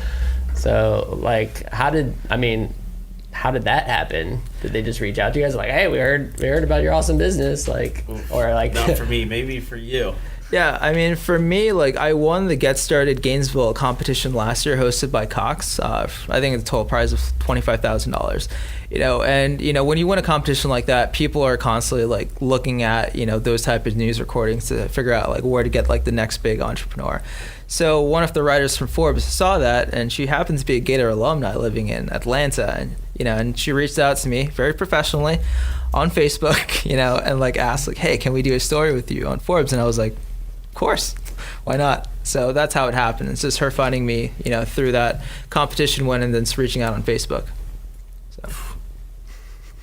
[SPEAKER 1] so how did that happen? Did they just reach out to you guys "Hey, we heard about your awesome business," or
[SPEAKER 3] Not for me, maybe for you.
[SPEAKER 2] Yeah, I mean, for me, I won the Get Started Gainesville competition last year, hosted by Cox. I think the total prize of $25,000. And when you win a competition like that, people are constantly looking at those type of news recordings to figure out where to get the next big entrepreneur. So one of the writers from Forbes saw that, and she happens to be a Gator alumni living in Atlanta, and and she reached out to me very professionally on Facebook, and asked "Hey, can we do a story with you on Forbes?" And I was like, "Of course, why not?" So that's how it happened. It's just her finding me, through that competition win, and then reaching out on Facebook. So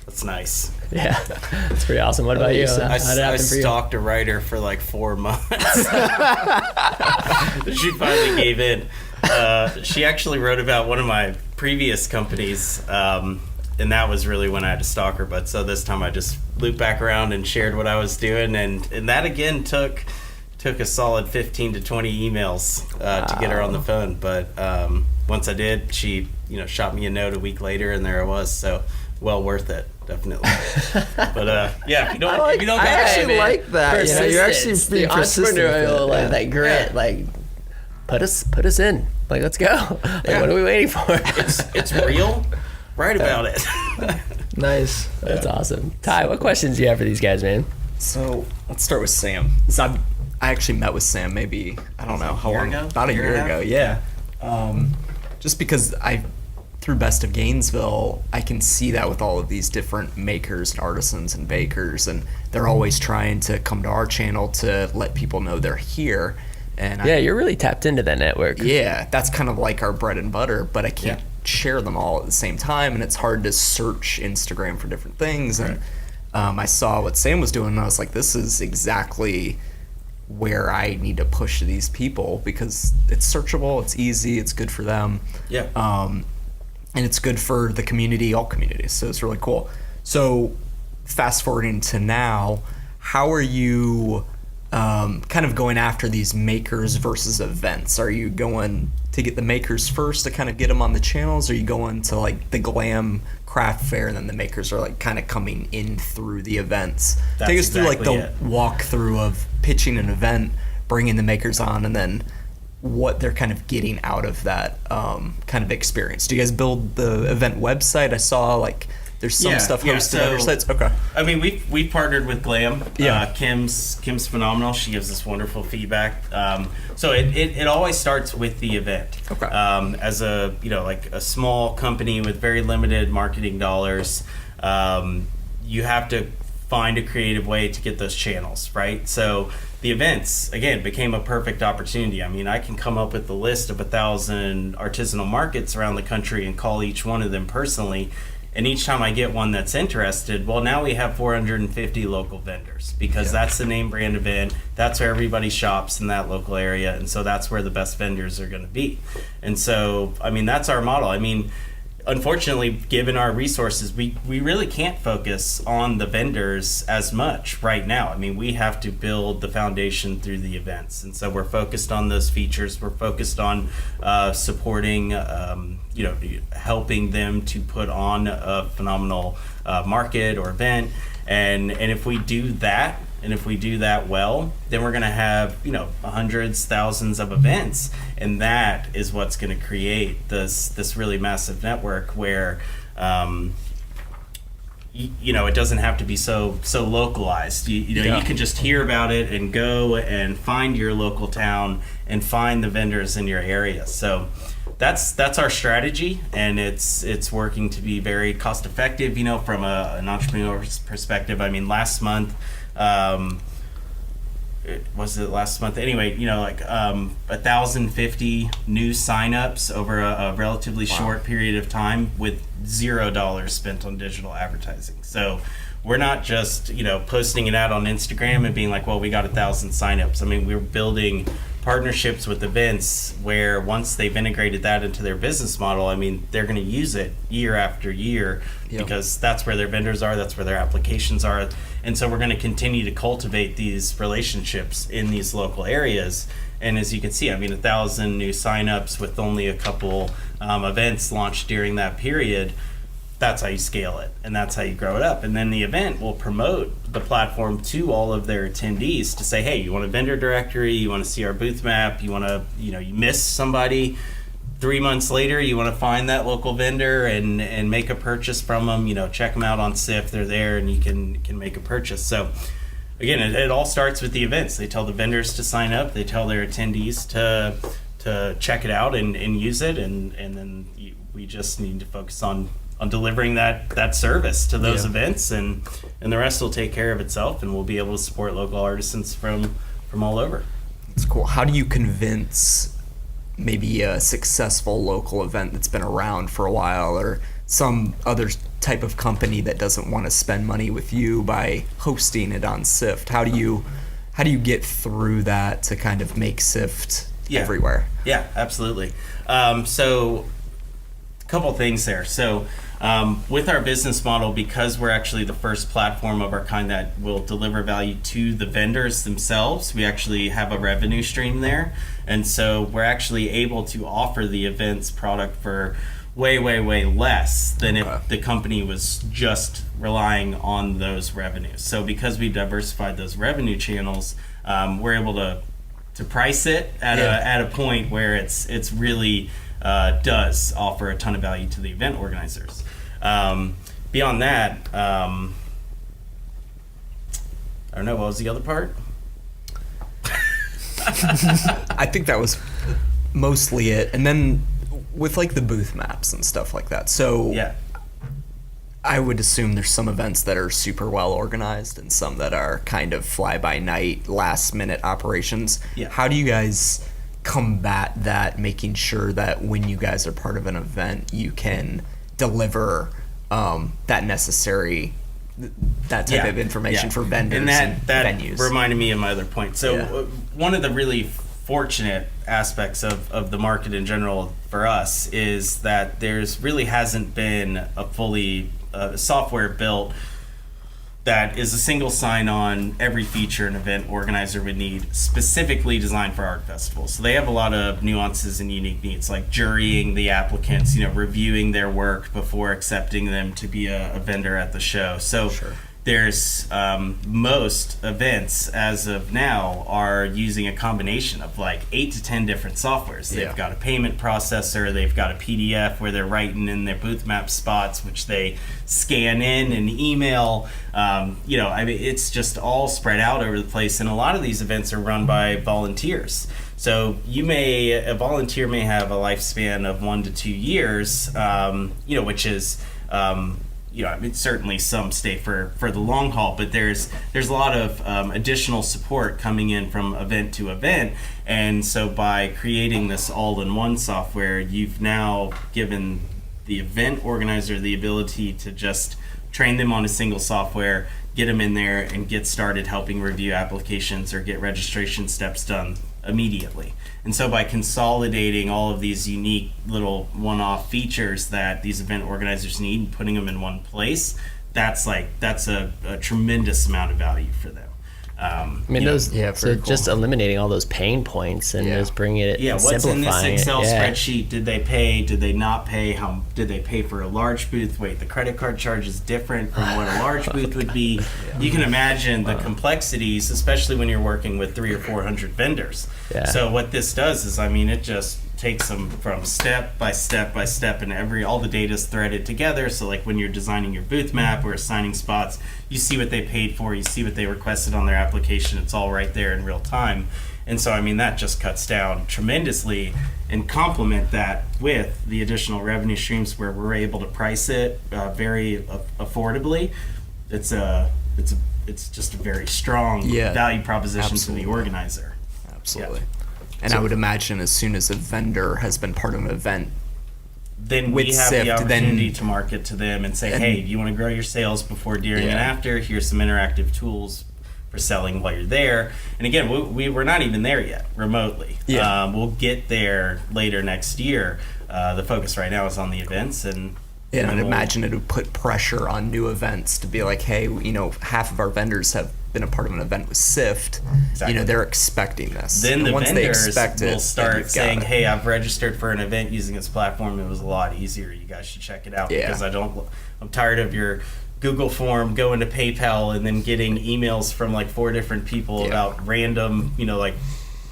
[SPEAKER 3] That's nice.
[SPEAKER 1] Yeah, that's pretty awesome. What about you? How did it
[SPEAKER 3] I
[SPEAKER 1] happen for you?
[SPEAKER 3] stalked a writer for 4 months. She finally gave in. She actually wrote about one of my previous companies, and that was really when I had to stalk her. But so this time I just looped back around and shared what I was doing, and that again took a solid 15 to 20 emails to get her on the phone. But once I did, she shot me a note a week later, and there I was. So well worth it. Definitely. But yeah, if you don't
[SPEAKER 2] I actually like that. You're actually
[SPEAKER 1] Persistence,
[SPEAKER 2] being
[SPEAKER 1] the
[SPEAKER 2] persistent with
[SPEAKER 1] entrepreneurial,
[SPEAKER 2] it.
[SPEAKER 1] that grit, put us in. Let's go. What are we waiting for?
[SPEAKER 3] it's real. Write about it.
[SPEAKER 2] Nice.
[SPEAKER 1] That's awesome. Ty, what questions do you have for these guys, man?
[SPEAKER 4] So let's start with Sam. So I actually met with Sam maybe, I don't know how long, about a year ago. Yeah. Just because through Best of Gainesville, I can see that with all of these different makers and artisans and bakers, and they're always trying to come to our channel to let people know they're here. And
[SPEAKER 1] You're really tapped into that network.
[SPEAKER 4] Yeah, that's kind of our bread and butter, but I can't share them all at the same time, and it's hard to search Instagram for different things. And I saw what Sam was doing, and I was like, this is exactly where I need to push these people, because it's searchable, it's easy, it's good for them.
[SPEAKER 3] Yeah.
[SPEAKER 4] And it's good for the community, all communities, so it's really cool. So fast forwarding to now, how are you kind of going after these makers versus events? Are you going to get the makers first to kind of get them on the channels? Are you going to the glam craft fair, and then the makers are kind of coming in through the events?
[SPEAKER 3] That's
[SPEAKER 4] Take us through
[SPEAKER 3] exactly
[SPEAKER 4] the
[SPEAKER 3] it.
[SPEAKER 4] walkthrough of pitching an event, bringing the makers on, and then what they're kind of getting out of that kind of experience. Do you guys build the event website? I saw there's some stuff hosted on your sites. Okay.
[SPEAKER 3] I mean, we've partnered with Glam.
[SPEAKER 4] Yeah.
[SPEAKER 3] Kim's phenomenal. She gives us wonderful feedback. So it always starts with the event.
[SPEAKER 4] Okay.
[SPEAKER 3] As a a small company with very limited marketing dollars, you have to find a creative way to get those channels, right? So the events, again, became a perfect opportunity. I mean, I can come up with a list of 1,000 artisanal markets around the country and call each one of them personally. And each time I get one that's interested, well, now we have 450 local vendors, because that's the name brand event. That's where everybody shops in that local area. And so that's where the best vendors are going to be. And so, I mean, that's our model. I mean, unfortunately, given our resources, we really can't focus on the vendors as much right now. I mean, we have to build the foundation through the events. And so we're focused on those features. We're focused on supporting, helping them to put on a phenomenal market or event. And if we do that, And if we do that well, then we're going to have, hundreds, thousands of events. And that is what's going to create this really massive network where, it doesn't have to be so localized. You can just hear about it and go and find your local town and find the vendors in your area. So that's our strategy, and it's working to be very cost effective. From an entrepreneur's perspective. I mean, last month. Was it last month? Anyway, 1,050 new signups over a relatively short period of time with $0 spent on digital advertising. So we're not just, posting it out on Instagram and being like, well, we got 1,000 signups. I mean, we're building partnerships with events where once they've integrated that into their business model, I mean, they're going to use it year after year because that's where their vendors are, that's where their applications are. And so we're going to continue to cultivate these relationships in these local areas. And as you can see, I mean, 1,000 new signups with only a couple events launched during that period. That's how you scale it, and that's how you grow it up. And then the event will promote the platform to all of their attendees to say, hey, you want a vendor directory, you want to see our booth map, you want to, you miss somebody 3 months later, you want to find that local vendor and make a purchase from them, check them out on Sift, they're there, and you can make a purchase. So again, it all starts with the events. They tell the vendors to sign up, they tell their attendees to check it out and use it, and then we just need to focus on delivering that service to those events, and the rest will take care of itself, and we'll be able to support local artisans from all over.
[SPEAKER 4] It's cool. How do you convince maybe a successful local event that's been around for a while, or some other type of company that doesn't want to spend money with you by hosting it on Sift? How do you get through that to kind of make Sift everywhere?
[SPEAKER 3] Yeah, absolutely. So a couple things there. So with our business model, because we're actually the first platform of our kind that will deliver value to the vendors themselves, we actually have a revenue stream there. And so we're actually able to offer the events product for way, way, way less than if the company was just relying on those revenues. So because we diversified those revenue channels, we're able to price it at a point where it's really does offer a ton of value to the event organizers. Beyond that, I don't know, what was the other part?
[SPEAKER 4] I think that was mostly it. And then with like the booth maps and stuff like that. So I would assume there's some events that are super well organized and some that are kind of fly by night, last minute operations. Yeah. How do you guys combat that, making sure that when you guys are part of an event, you can deliver that type of information for vendors and venues?
[SPEAKER 3] That reminded me of my other point. So one of the really fortunate aspects of the market in general for us is that there's really hasn't been a fully software built that is a single sign-on every feature an event organizer would need, specifically designed for art festivals. So they have a lot of nuances and unique needs, like jurying the applicants, reviewing their work before accepting them to be a vendor at the show. So there's most events as of now are using a combination of like 8 to 10 different softwares. They've got a payment processor, they've got a PDF where they're writing in their booth map spots, which they scan in and email. It's just all spread out over the place, and a lot of these events are run by volunteers. So a volunteer may have a lifespan of 1 to 2 years, which is certainly some stay for the long haul, but there's a lot of additional support coming in from event to event. And so by creating this all-in-one software, you've now given the event organizer the ability to just train them on a single software, get them in there, and get started helping review applications or get registration steps done immediately. And so by consolidating all of these unique little one-off features that these event organizers need and putting them in one place, that's a tremendous amount of value for them.
[SPEAKER 1] I mean, those, so just eliminating all those pain points and just bringing it,
[SPEAKER 3] what's in this Excel
[SPEAKER 1] it.
[SPEAKER 3] spreadsheet? Did they pay? Did they not pay? How did they pay for a large booth? Wait, the credit card charge is different from what a large booth would be. You can imagine the complexities, especially when you're working with 300 or 400 vendors. So what this does is, I mean, it just takes them from step by step by step, and all the data is threaded together. So like when you're designing your booth map or assigning spots, you see what they paid for, you see what they requested on their application. It's all right there in real time. And so I mean, that just cuts down tremendously, and complement that with the additional revenue streams where we're able to price it very affordably. It's just a very strong value proposition to the organizer.
[SPEAKER 4] Absolutely. And I would imagine as soon as a vendor has been part of an event,
[SPEAKER 3] then we have the opportunity to market to them and say, hey, do you want to grow your sales before, during, and after? Here's some interactive tools for selling while you're there. And again, we're not even there yet remotely. We'll get there later next year. The focus right now is on the events. And
[SPEAKER 4] I'd imagine it would put pressure on new events to be like, hey, half of our vendors have been a part of an event with Sift. They're expecting this.
[SPEAKER 3] Then once vendors will start saying, hey, I've registered for an event using this platform. It was a lot easier. You guys should check it out because I'm tired of your Google form going to PayPal and then getting emails from like 4 different people about random, like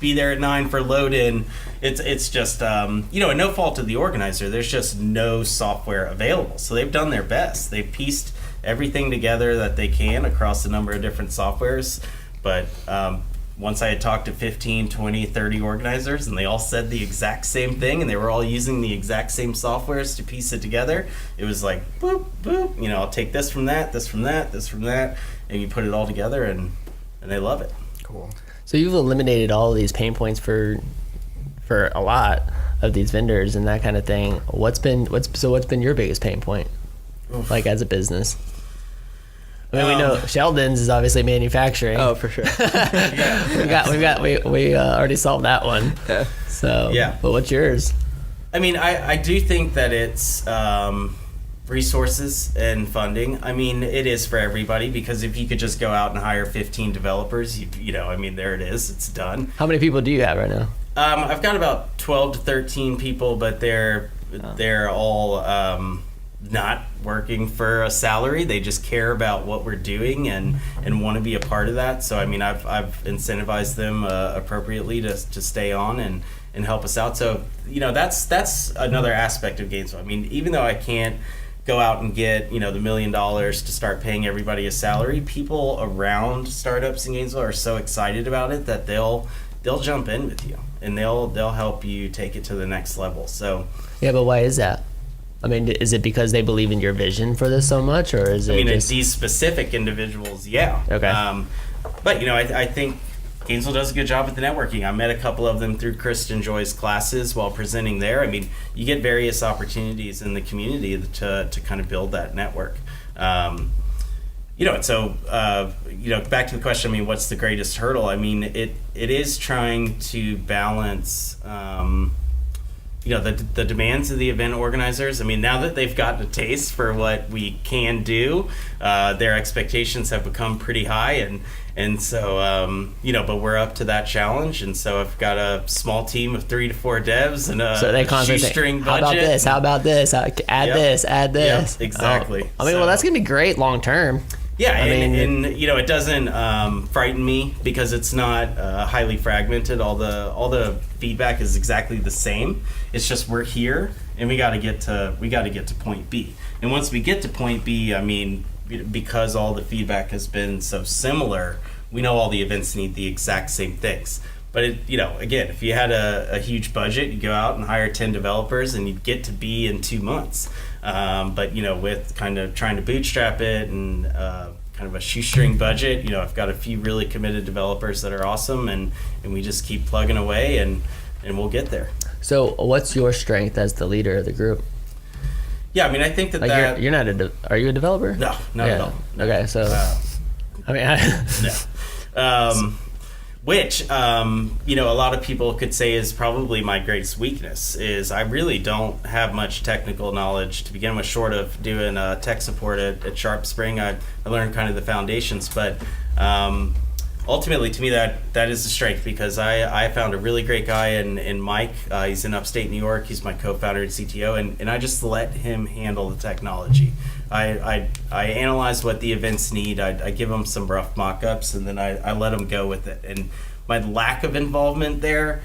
[SPEAKER 3] be there at 9 for load in. It's just, and no fault of the organizer. There's just no software available. So they've done their best. They've pieced everything together that they can across a number of different softwares. But once I had talked to 15, 20, 30 organizers, and they all said the exact same thing, and they were all using the exact same softwares to piece it together, it was like, boop, boop, I'll take this from that, this from that, this from that, and you put it all together, and they love it.
[SPEAKER 4] Cool.
[SPEAKER 1] So you've eliminated all of these pain points for a lot of these vendors and that kind of thing. What's been your biggest pain point, like as a business? I mean, we know Sheldon's is obviously manufacturing.
[SPEAKER 2] Oh, for sure.
[SPEAKER 1] we already solved that one. So but what's yours?
[SPEAKER 3] I mean, I do think that it's resources and funding. I mean, it is for everybody, because if you could just go out and hire 15 developers, I mean, there it is. It's done.
[SPEAKER 1] How many people do you have right now?
[SPEAKER 3] I've got about 12 to 13 people, but they're all not working for a salary. They just care about what we're doing and want to be a part of that. So I mean, I've incentivized them appropriately to stay on and help us out. So that's another aspect of Gainesville. I mean, even though I can't go out and get the $1 million to start paying everybody a salary, people around startups in Gainesville are so excited about it that they'll jump in with you and they'll help you take it to the next level. So
[SPEAKER 1] but why is that? I mean, is it because they believe in your vision for this so much, or is it? I mean,
[SPEAKER 3] it's these specific individuals, Okay. But I think Gainesville does a good job with the networking. I met a couple of them through Kristen Joy's classes while presenting there. I mean, you get various opportunities in the community to kind of build that network. So back to the question. I mean, what's the greatest hurdle? I mean, it is trying to balance. The demands of the event organizers. I mean, now that they've gotten a taste for what we can do, their expectations have become pretty high, and so but we're up to that challenge. And so I've got a small team of 3 to 4 devs and a shoestring budget.
[SPEAKER 1] How about this? Add this.
[SPEAKER 3] Yep, exactly.
[SPEAKER 1] Well, that's gonna be great long term.
[SPEAKER 3] Yeah, and it doesn't frighten me because it's not highly fragmented. All the feedback is exactly the same. It's just we're here and we got to get to point B. And once we get to point B, I mean, because all the feedback has been so similar, we know all the events need the exact same things. But again, if you had a huge budget, you go out and hire 10 developers and you'd get to B in 2 months. But with kind of trying to bootstrap it and kind of a shoestring budget, I've got a few really committed developers that are awesome, and we just keep plugging away and we'll get there.
[SPEAKER 1] So what's your strength as the leader of the group?
[SPEAKER 3] Yeah, I mean, I think that
[SPEAKER 1] you're not are you a developer?
[SPEAKER 3] No, not at all.
[SPEAKER 1] Okay, so
[SPEAKER 3] no. Which, a lot of people could say is probably my greatest weakness, is I really don't have much technical knowledge to begin with, short of doing tech support at Sharp Spring. I learned kind of the foundations, but ultimately, to me, that is a strength, because I found a really great guy in Mike. He's in upstate New York. He's my co-founder and CTO, and I just let him handle the technology. I analyze what the events need. I give them some rough mock-ups, and then I let them go with it. And my lack of involvement there,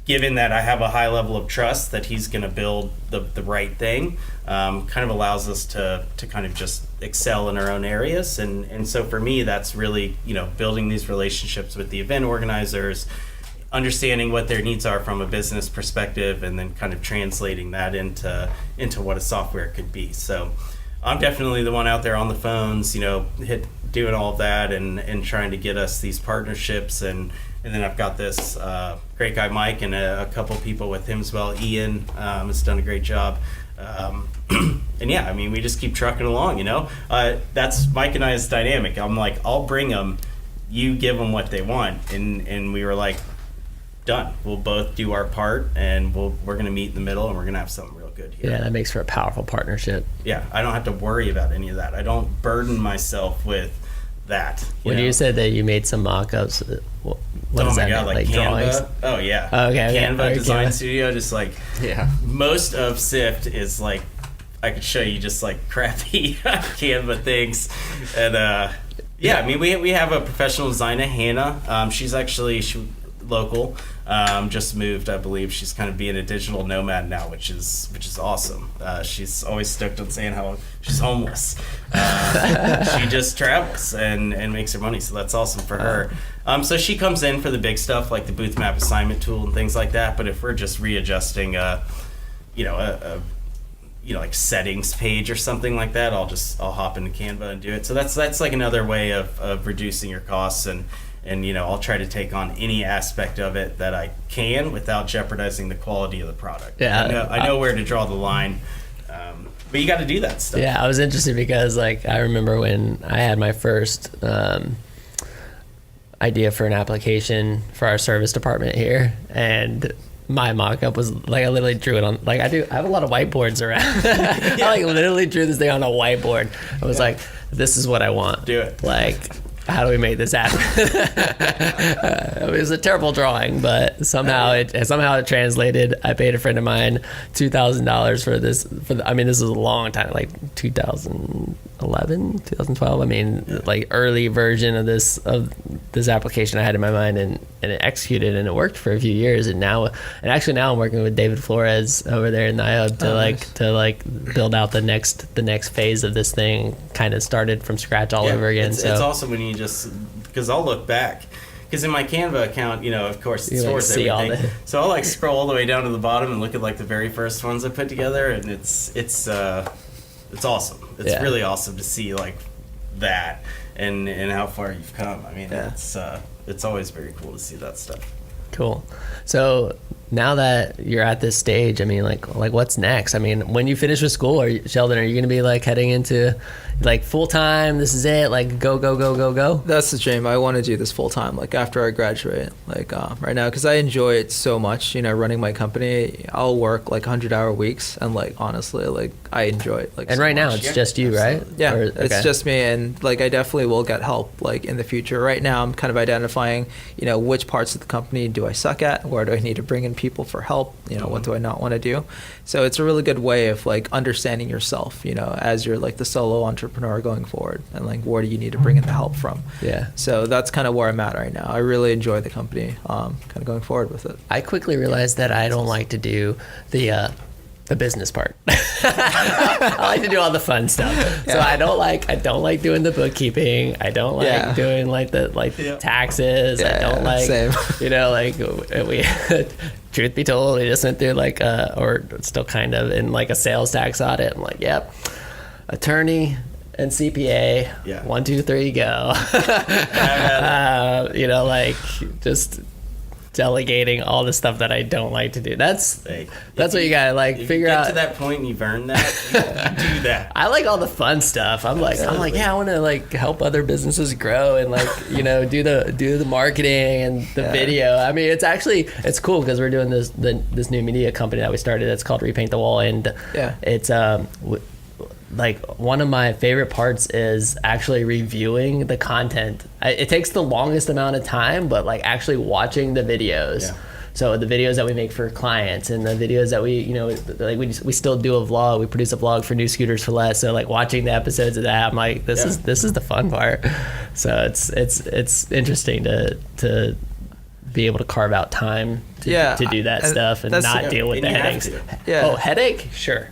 [SPEAKER 3] given that I have a high level of trust that he's going to build the right thing, kind of allows us to kind of just excel in our own areas. And so for me, that's really, building these relationships with the event organizers, understanding what their needs are from a business perspective, and then kind of translating that into what a software could be. So I'm definitely the one out there on the phones, doing all of that and trying to get us these partnerships. And then I've got this great guy, Mike, and a couple people with him as well. Ian has done a great job. And yeah, I mean, we just keep trucking along, That's Mike and I's dynamic. I'm like, I'll bring them, you give them what they want. And we were like, done. We'll both do our part, and we're going to meet in the middle, and we're going to have something real good here.
[SPEAKER 1] Yeah, that makes for a powerful partnership.
[SPEAKER 3] Yeah, I don't have to worry about any of that. I don't burden myself with that.
[SPEAKER 1] When you said that you made some mock-ups, what does that mean?
[SPEAKER 3] Like Canva?
[SPEAKER 1] Drawings?
[SPEAKER 3] Oh, yeah.
[SPEAKER 1] Okay.
[SPEAKER 3] Canva Design
[SPEAKER 1] Canva.
[SPEAKER 3] Studio, just most of Sift is like, I could show you just like crappy Canva things. And I mean, we have a professional designer, Hannah. She's local. Just moved, I believe. She's kind of being a digital nomad now, which is awesome. She's always stoked on saying how she's homeless. She just travels and makes her money, so that's awesome for her. So she comes in for the big stuff, like the booth map assignment tool and things like that. But if we're just readjusting like settings page or something like that, I'll hop into Canva and do it. So that's like another way of reducing your costs, and I'll try to take on any aspect of it that I can without jeopardizing the quality of the product.
[SPEAKER 1] Yeah,
[SPEAKER 3] I know where to draw the line, but you got to do that stuff.
[SPEAKER 1] Yeah, I was interested because I remember when I had my first idea for an application for our service department here, and my mock-up was I literally drew it on I have a lot of whiteboards around. I literally drew this thing on a whiteboard. I was like, this is what I want.
[SPEAKER 3] Do it.
[SPEAKER 1] How do we make this happen? It was a terrible drawing, but somehow it translated. I paid a friend of mine $2,000 for this. This was a long time, 2011, 2012. Early version of this application I had in my mind, and it executed, and it worked for a few years. And now I'm working with David Flores over there in the iHub to build out the next phase of this thing. Kind of started from scratch all over again.
[SPEAKER 3] It's awesome when you because I'll look back, because in my Canva account, of course it stores everything. So I'll scroll all the way down to the bottom and look at the very first ones I put together, and it's awesome. It's really awesome to see that and how far you've come. It's always very cool to see that stuff.
[SPEAKER 1] Cool. So now that you're at this stage, what's next? When you finish with school, Sheldon, are you going to be heading into full time? This is it. Go.
[SPEAKER 2] That's the dream. I want to do this full time. After I graduate, right now, because I enjoy it so much. Running my company, I'll work 100-hour weeks, and honestly, I enjoy it.
[SPEAKER 1] And so right now, it's just you, right?
[SPEAKER 2] Yeah, it's just me, and I definitely will get help in the future. Right now, I'm kind of identifying, which parts of the company do I suck at, where do I need to bring in people for help, what do I not want to do. So it's a really good way of understanding yourself, as you're the solo entrepreneur going forward, and where do you need to bring in the help from.
[SPEAKER 1] Yeah.
[SPEAKER 2] So that's kind of where I'm at right now. I really enjoy the company, kind of going forward with it.
[SPEAKER 1] I quickly realized that I don't like to do the business part. I like to do all the fun stuff. Yeah. So I don't like doing the bookkeeping. I don't like doing the taxes. I don't
[SPEAKER 2] same.
[SPEAKER 1] We truth be told, we just went through or still kind of in a sales tax audit. I'm yep, attorney and CPA. Yeah. 1, 2, 3, go. Just delegating all the stuff that I don't like to do. That's what you gotta figure out.
[SPEAKER 3] If you get to that point and you've earned that, you do that.
[SPEAKER 1] I like all the fun stuff. I'm I want to help other businesses grow and do the marketing and the video. It's cool because we're doing this new media company that we started. That's called Repaint the Wall, and it's like one of my favorite parts is actually reviewing the content. It takes the longest amount of time, but like actually watching the videos.
[SPEAKER 3] Yeah.
[SPEAKER 1] So the videos that we make for clients and the videos that we, like we still do a vlog. We produce a vlog for New Scooters for Less. So like watching the episodes of that, I'm like, this is the fun part. So it's interesting to be able to carve out time to do that stuff and not deal with the headaches. Oh, headache? Sure.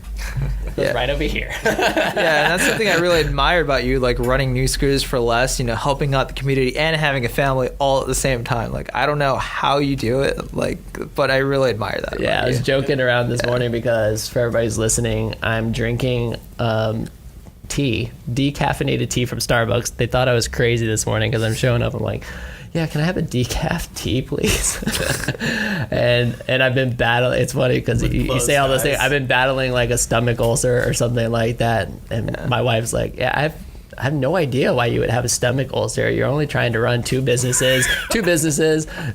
[SPEAKER 1] Right over here.
[SPEAKER 2] And that's something I really admire about you, like running New Scooters for Less, helping out the community and having a family all at the same time. Like, I don't know how you do it, but I really admire that.
[SPEAKER 1] Yeah, I was joking around this morning because for everybody who's listening, I'm drinking tea, decaffeinated tea from Starbucks. They thought I was crazy this morning because I'm showing up. I'm like, yeah, can I have a decaf tea, please? and I've been battling. It's funny because you say all those things. I've been battling like a stomach ulcer or something like that. And my wife's like, yeah, I have no idea why you would have a stomach ulcer. You're only trying to run two businesses,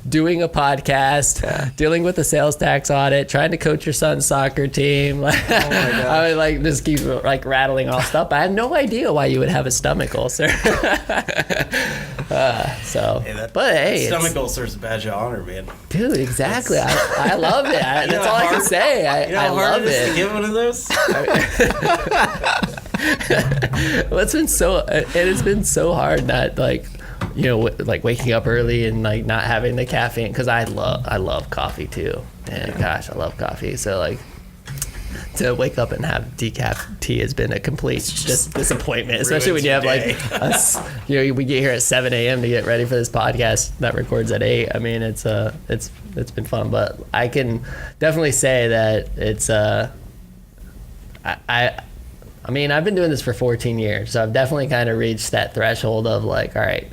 [SPEAKER 1] doing a podcast, dealing with a sales tax audit, trying to coach your son's soccer team. Oh my gosh. I would like just keep like rattling off stuff. I have no idea why you would have a stomach ulcer.
[SPEAKER 3] Stomach ulcer is a badge of honor, man.
[SPEAKER 1] Dude, exactly. I love it. That's all I can say. I love it.
[SPEAKER 3] To get one of those?
[SPEAKER 1] Well, it has been so hard not like waking up early and like not having the caffeine, because I love coffee too, and gosh, I love coffee. So like to wake up and have decaf tea has been a complete disappointment, especially when you have like we get here at 7 a.m. to get ready for this podcast that records at 8. I mean, it's been fun, but I can definitely say that it's I mean, I've been doing this for 14 years, so I've definitely kind of reached that threshold of like, all right,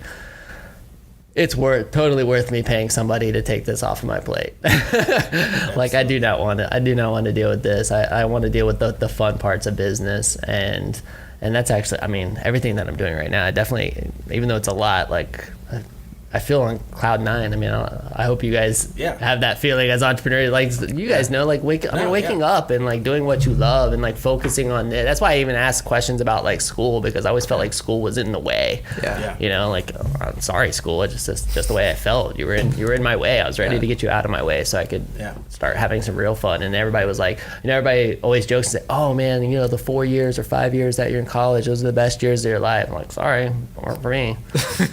[SPEAKER 1] it's totally worth me paying somebody to take this off of my plate. Like, I do not want to deal with this. I want to deal with the fun parts of business, and that's actually, I mean, everything that I'm doing right now, I definitely, even though it's a lot, like, I feel on cloud 9. I mean, I hope you guys have that feeling as entrepreneurs. Like, you guys know, like waking up and like doing what you love and like focusing on it. That's why I even ask questions about like school, because I always felt like school was in the way. Like, I'm sorry, school. It's just the way I felt. You were in my way. I was ready to get you out of my way so I could start having some real fun. And everybody was like, everybody always jokes and say, oh man, the 4 years or 5 years that you're in college, those are the best years of your life. I'm like, sorry, weren't for me.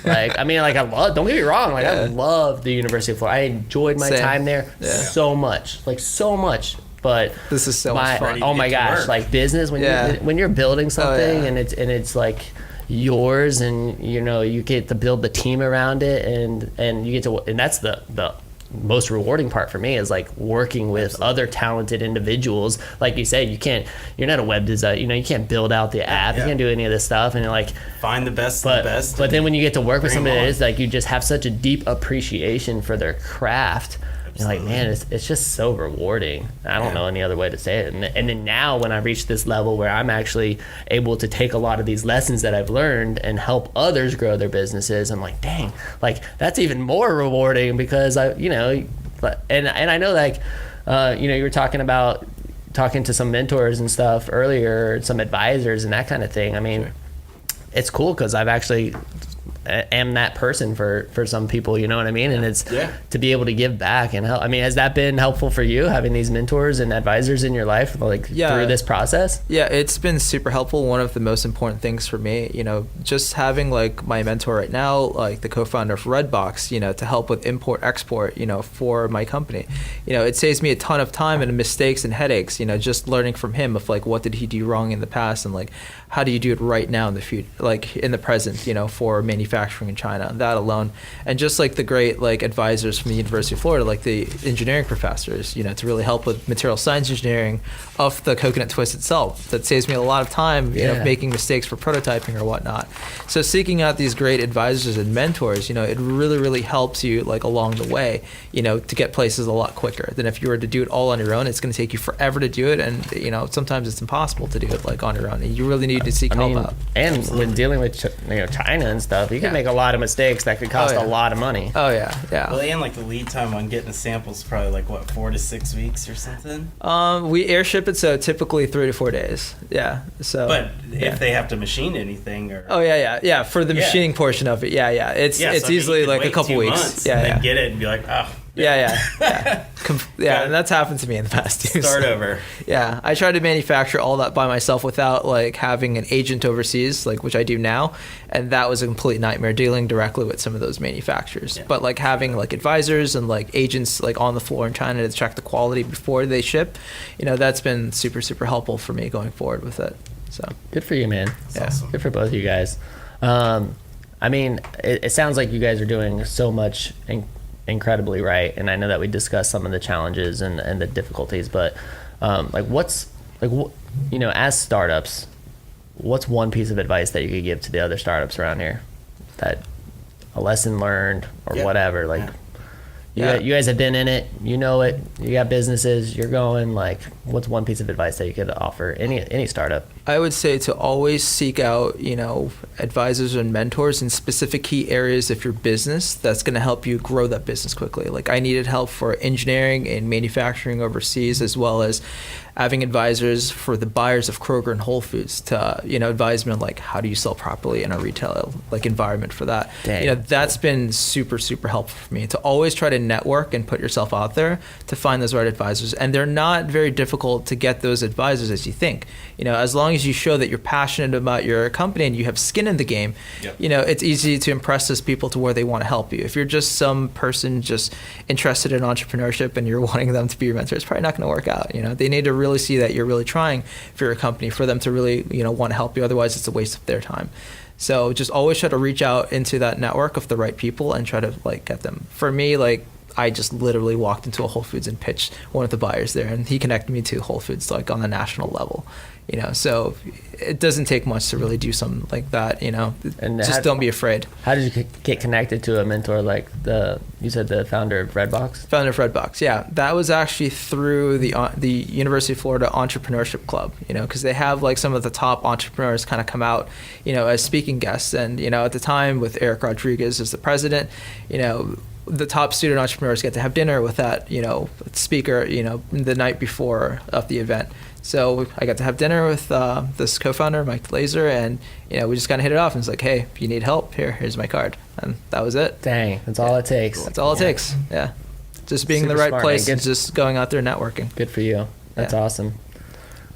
[SPEAKER 1] Like, I mean, like, don't get me wrong, like I loved the University of Florida. I enjoyed my time there so much, but
[SPEAKER 2] this is so much fun.
[SPEAKER 1] Oh my gosh, like business, when you're building something and it's like yours, and you get to build the team around it, and you get to, and that's the most rewarding part for me is like working with other talented individuals. Like you said, you're not a web designer, you can't build out the app, you can't do any of this stuff, and you're like,
[SPEAKER 3] find the best
[SPEAKER 1] but then when you get to work with somebody that is like, you just have such a deep appreciation for their craft. You're like, man, it's just so rewarding. I don't know any other way to say it. And then now when I reach this level where I'm actually able to take a lot of these lessons that I've learned and help others grow their businesses, I'm like, dang, like that's even more rewarding, because I know, like, you were talking to some mentors and stuff earlier, some advisors and that kind of thing. I mean, it's cool because I've actually am that person for some people, you know what I mean? And it's to be able to give back and help. I mean, has that been helpful for you, having these mentors and advisors in your life, like through this process? Yeah,
[SPEAKER 2] it's been super helpful. One of the most important things for me, just having like my mentor right now, like the co-founder of Redbox, to help with import export, for my company. It saves me a ton of time and mistakes and headaches, just learning from him of like, what did he do wrong in the past, and like, how do you do it right now in the future, like in the present, for manufacturing in China, that alone. And just like the great like advisors from the University of Florida, like the engineering professors, to really help with material science engineering of the coconut twist itself. That saves me a lot of time, making mistakes for prototyping or whatnot. So seeking out these great advisors and mentors, it really, really helps you like along the way, to get places a lot quicker than if you were to do it all on your own. It's going to take you forever to do it, and sometimes it's impossible to do it like on your own. And you really need to seek help out.
[SPEAKER 1] And when dealing with China and stuff, you can make a lot of mistakes that could cost a lot of money.
[SPEAKER 2] Oh yeah, yeah.
[SPEAKER 3] Well, and like the lead time on getting a sample is probably like what, 4 to 6 weeks or something.
[SPEAKER 2] We airship it, so typically 3 to 4 days. Yeah. So.
[SPEAKER 3] But if they have to machine anything, or
[SPEAKER 2] oh yeah. For the machining portion of it, it's
[SPEAKER 3] so
[SPEAKER 2] easily like a couple weeks.
[SPEAKER 3] Months and then get it and be like, oh.
[SPEAKER 2] Yeah. And that's happened to me in the past too.
[SPEAKER 3] Start over.
[SPEAKER 2] Yeah, I tried to manufacture all that by myself without like having an agent overseas, like which I do now, and that was a complete nightmare dealing directly with some of those manufacturers. But like having like advisors and like agents like on the floor in China to check the quality before they ship, that's been super helpful for me going forward with it. So
[SPEAKER 1] good for you, man.
[SPEAKER 3] That's awesome.
[SPEAKER 1] Good for both of you guys. I mean, it sounds like you guys are doing so much incredibly right, and I know that we discussed some of the challenges and the difficulties, but as startups, what's one piece of advice that you could give to the other startups around here, that a lesson learned or whatever, you guys have been in it, you know it, you got businesses, you're going, like, what's one piece of advice that you could offer any startup?
[SPEAKER 2] I would say to always seek out, advisors and mentors in specific key areas of your business that's going to help you grow that business quickly. Like I needed help for engineering and manufacturing overseas, as well as having advisors for the buyers of Kroger and Whole Foods to, advise me on like how do you sell properly in a retail like environment for that.
[SPEAKER 1] Dang.
[SPEAKER 2] That's been super helpful for me to always try to network and put yourself out there to find those right advisors. And they're not very difficult to get those advisors as you think. As long as you show that you're passionate about your company and you have skin in the game, it's easy to impress those people to where they want to help you. If you're just some person just interested in entrepreneurship and you're wanting them to be your mentor, it's probably not going to work out. They need to really see that you're really trying for your company for them to really, want to help you. Otherwise, it's a waste of their time. So just always try to reach out into that network of the right people and try to like get them. For me, like I just literally walked into a Whole Foods and pitched one of the buyers there, and he connected me to Whole Foods like on the national level. So it doesn't take much to really do something like that. And just don't be afraid. How
[SPEAKER 1] did you get connected to a mentor like you said the founder of Redbox?
[SPEAKER 2] Founder of Redbox, yeah. That was actually through the University of Florida Entrepreneurship Club, because they have like some of the top entrepreneurs kind of come out, as speaking guests. And, at the time with Eric Rodriguez as the president, the top student entrepreneurs get to have dinner with that, speaker, the night before of the event. So I got to have dinner with this co-founder, Mike Laser, and we just kind of hit it off. And it's like, hey, if you need help, here's my card, and that was it.
[SPEAKER 1] Dang, that's all it takes.
[SPEAKER 2] That's all it takes. Yeah, just being in the right place and just going out there networking.
[SPEAKER 1] Good for you. That's awesome.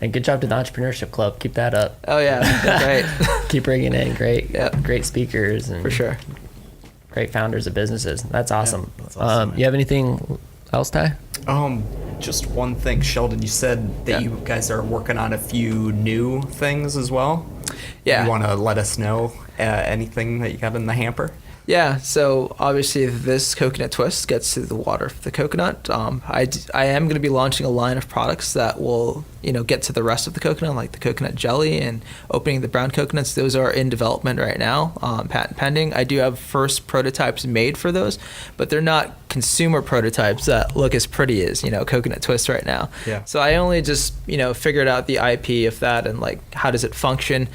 [SPEAKER 1] And good job to the Entrepreneurship Club. Keep that up.
[SPEAKER 2] Oh yeah, great.
[SPEAKER 1] Keep bringing in great speakers and
[SPEAKER 2] for sure.
[SPEAKER 1] Great founders of businesses. That's awesome.
[SPEAKER 3] That's awesome,
[SPEAKER 1] you have anything else, Ty?
[SPEAKER 4] Just one thing, Sheldon. You said that you guys are working on a few new things as well.
[SPEAKER 2] Yeah.
[SPEAKER 4] You want to let us know anything that you got in the hamper?
[SPEAKER 2] Yeah, so obviously this coconut twist gets to the water of the coconut. I am going to be launching a line of products that will, get to the rest of the coconut, like the coconut jelly and opening the brown coconuts. Those are in development right now, patent pending. I do have first prototypes made for those, but they're not consumer prototypes that look as pretty as, coconut twist right now.
[SPEAKER 4] Yeah.
[SPEAKER 2] So I only just, figured out the IP of that and like how does it function.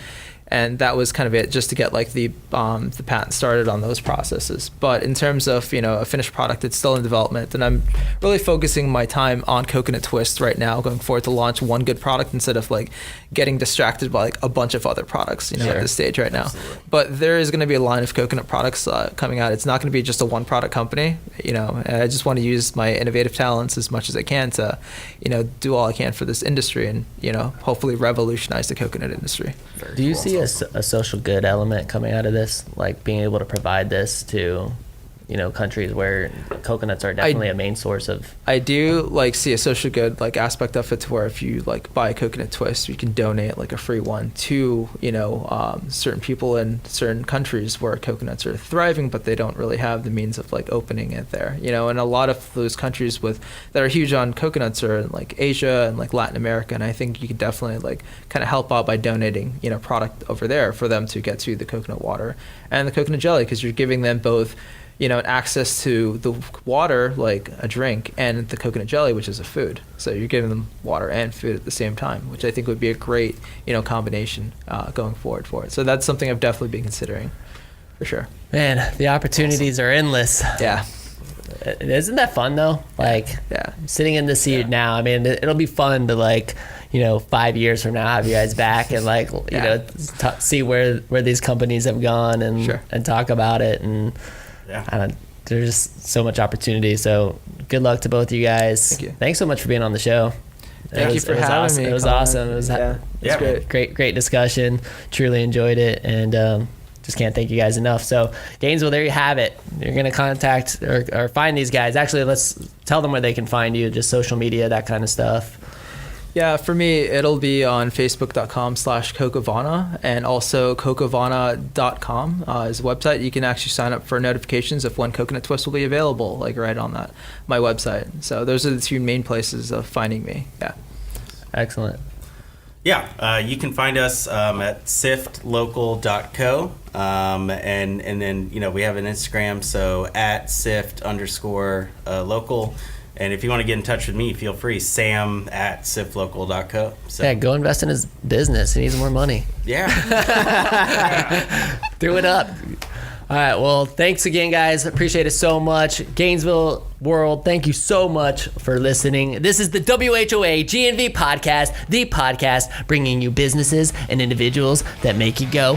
[SPEAKER 2] And that was kind of it, just to get like the patent started on those processes. But in terms of a finished product, it's still in development, and I'm really focusing my time on coconut twist right now, going forward to launch one good product instead of like getting distracted by like a bunch of other products, at this stage right now.
[SPEAKER 3] Absolutely.
[SPEAKER 2] But there is going to be a line of coconut products coming out. It's not going to be just a one product company, and I just want to use my innovative talents as much as I can to, do all I can for this industry and hopefully revolutionize the coconut industry.
[SPEAKER 1] Do you see a social good element coming out of this, like being able to provide this to countries where coconuts are definitely a main source of?
[SPEAKER 2] I do see a social good aspect of it, to where if you buy a coconut twist, you can donate a free one to certain people in certain countries where coconuts are thriving, but they don't really have the means of opening it there. And a lot of those countries that are huge on coconuts are in Asia and Latin America, and I think you could definitely kind of help out by donating product over there for them to get to the coconut water and the coconut jelly, because you're giving them both access to the water, like a drink, and the coconut jelly, which is a food. So you're giving them water and food at the same time, which I think would be a great, combination going forward for it. So that's something I've definitely been considering. For sure.
[SPEAKER 1] Man, the opportunities are endless.
[SPEAKER 2] Yeah.
[SPEAKER 1] Isn't that fun though? Like,
[SPEAKER 2] Yeah.
[SPEAKER 1] sitting in the seat now. I mean, it'll be fun to, like, 5 years from now have you guys back and, like, see where these companies have gone and
[SPEAKER 2] Sure.
[SPEAKER 1] and talk about it. And there's just so much opportunity. So good luck to both of you guys.
[SPEAKER 2] Thank you.
[SPEAKER 1] Thanks so much for being on the show.
[SPEAKER 2] Thank you for having
[SPEAKER 1] awesome.
[SPEAKER 2] me.
[SPEAKER 1] It was
[SPEAKER 2] Collin.
[SPEAKER 1] awesome. It was
[SPEAKER 2] great.
[SPEAKER 1] great discussion. Truly enjoyed it, and just can't thank you guys enough. So Gainesville, there you have it. You're gonna contact or find these guys. Actually, let's tell them where they can find you. Just social media, that kind of stuff.
[SPEAKER 2] Yeah, for me, it'll be on facebook.com/Cocovana, and also cocovana.com is a website. You can actually sign up for notifications of when Coconut Twist will be available, like right on my website. So those are the two main places of finding me. Yeah.
[SPEAKER 1] Excellent.
[SPEAKER 3] Yeah, you can find us at siftlocal.co, and then we have an Instagram, so at @sift_local. And if you want to get in touch with me, feel free, Sam at siftlocal.co. So,
[SPEAKER 1] Yeah, go invest in his business. He needs more money.
[SPEAKER 3] yeah.
[SPEAKER 1] Do it up. All right. Well, thanks again, guys. Appreciate it so much. Gainesville world, thank you so much for listening. This is the WHOA GNV Podcast, the podcast bringing you businesses and individuals that make you go,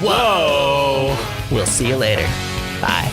[SPEAKER 1] whoa. We'll see you later. Bye.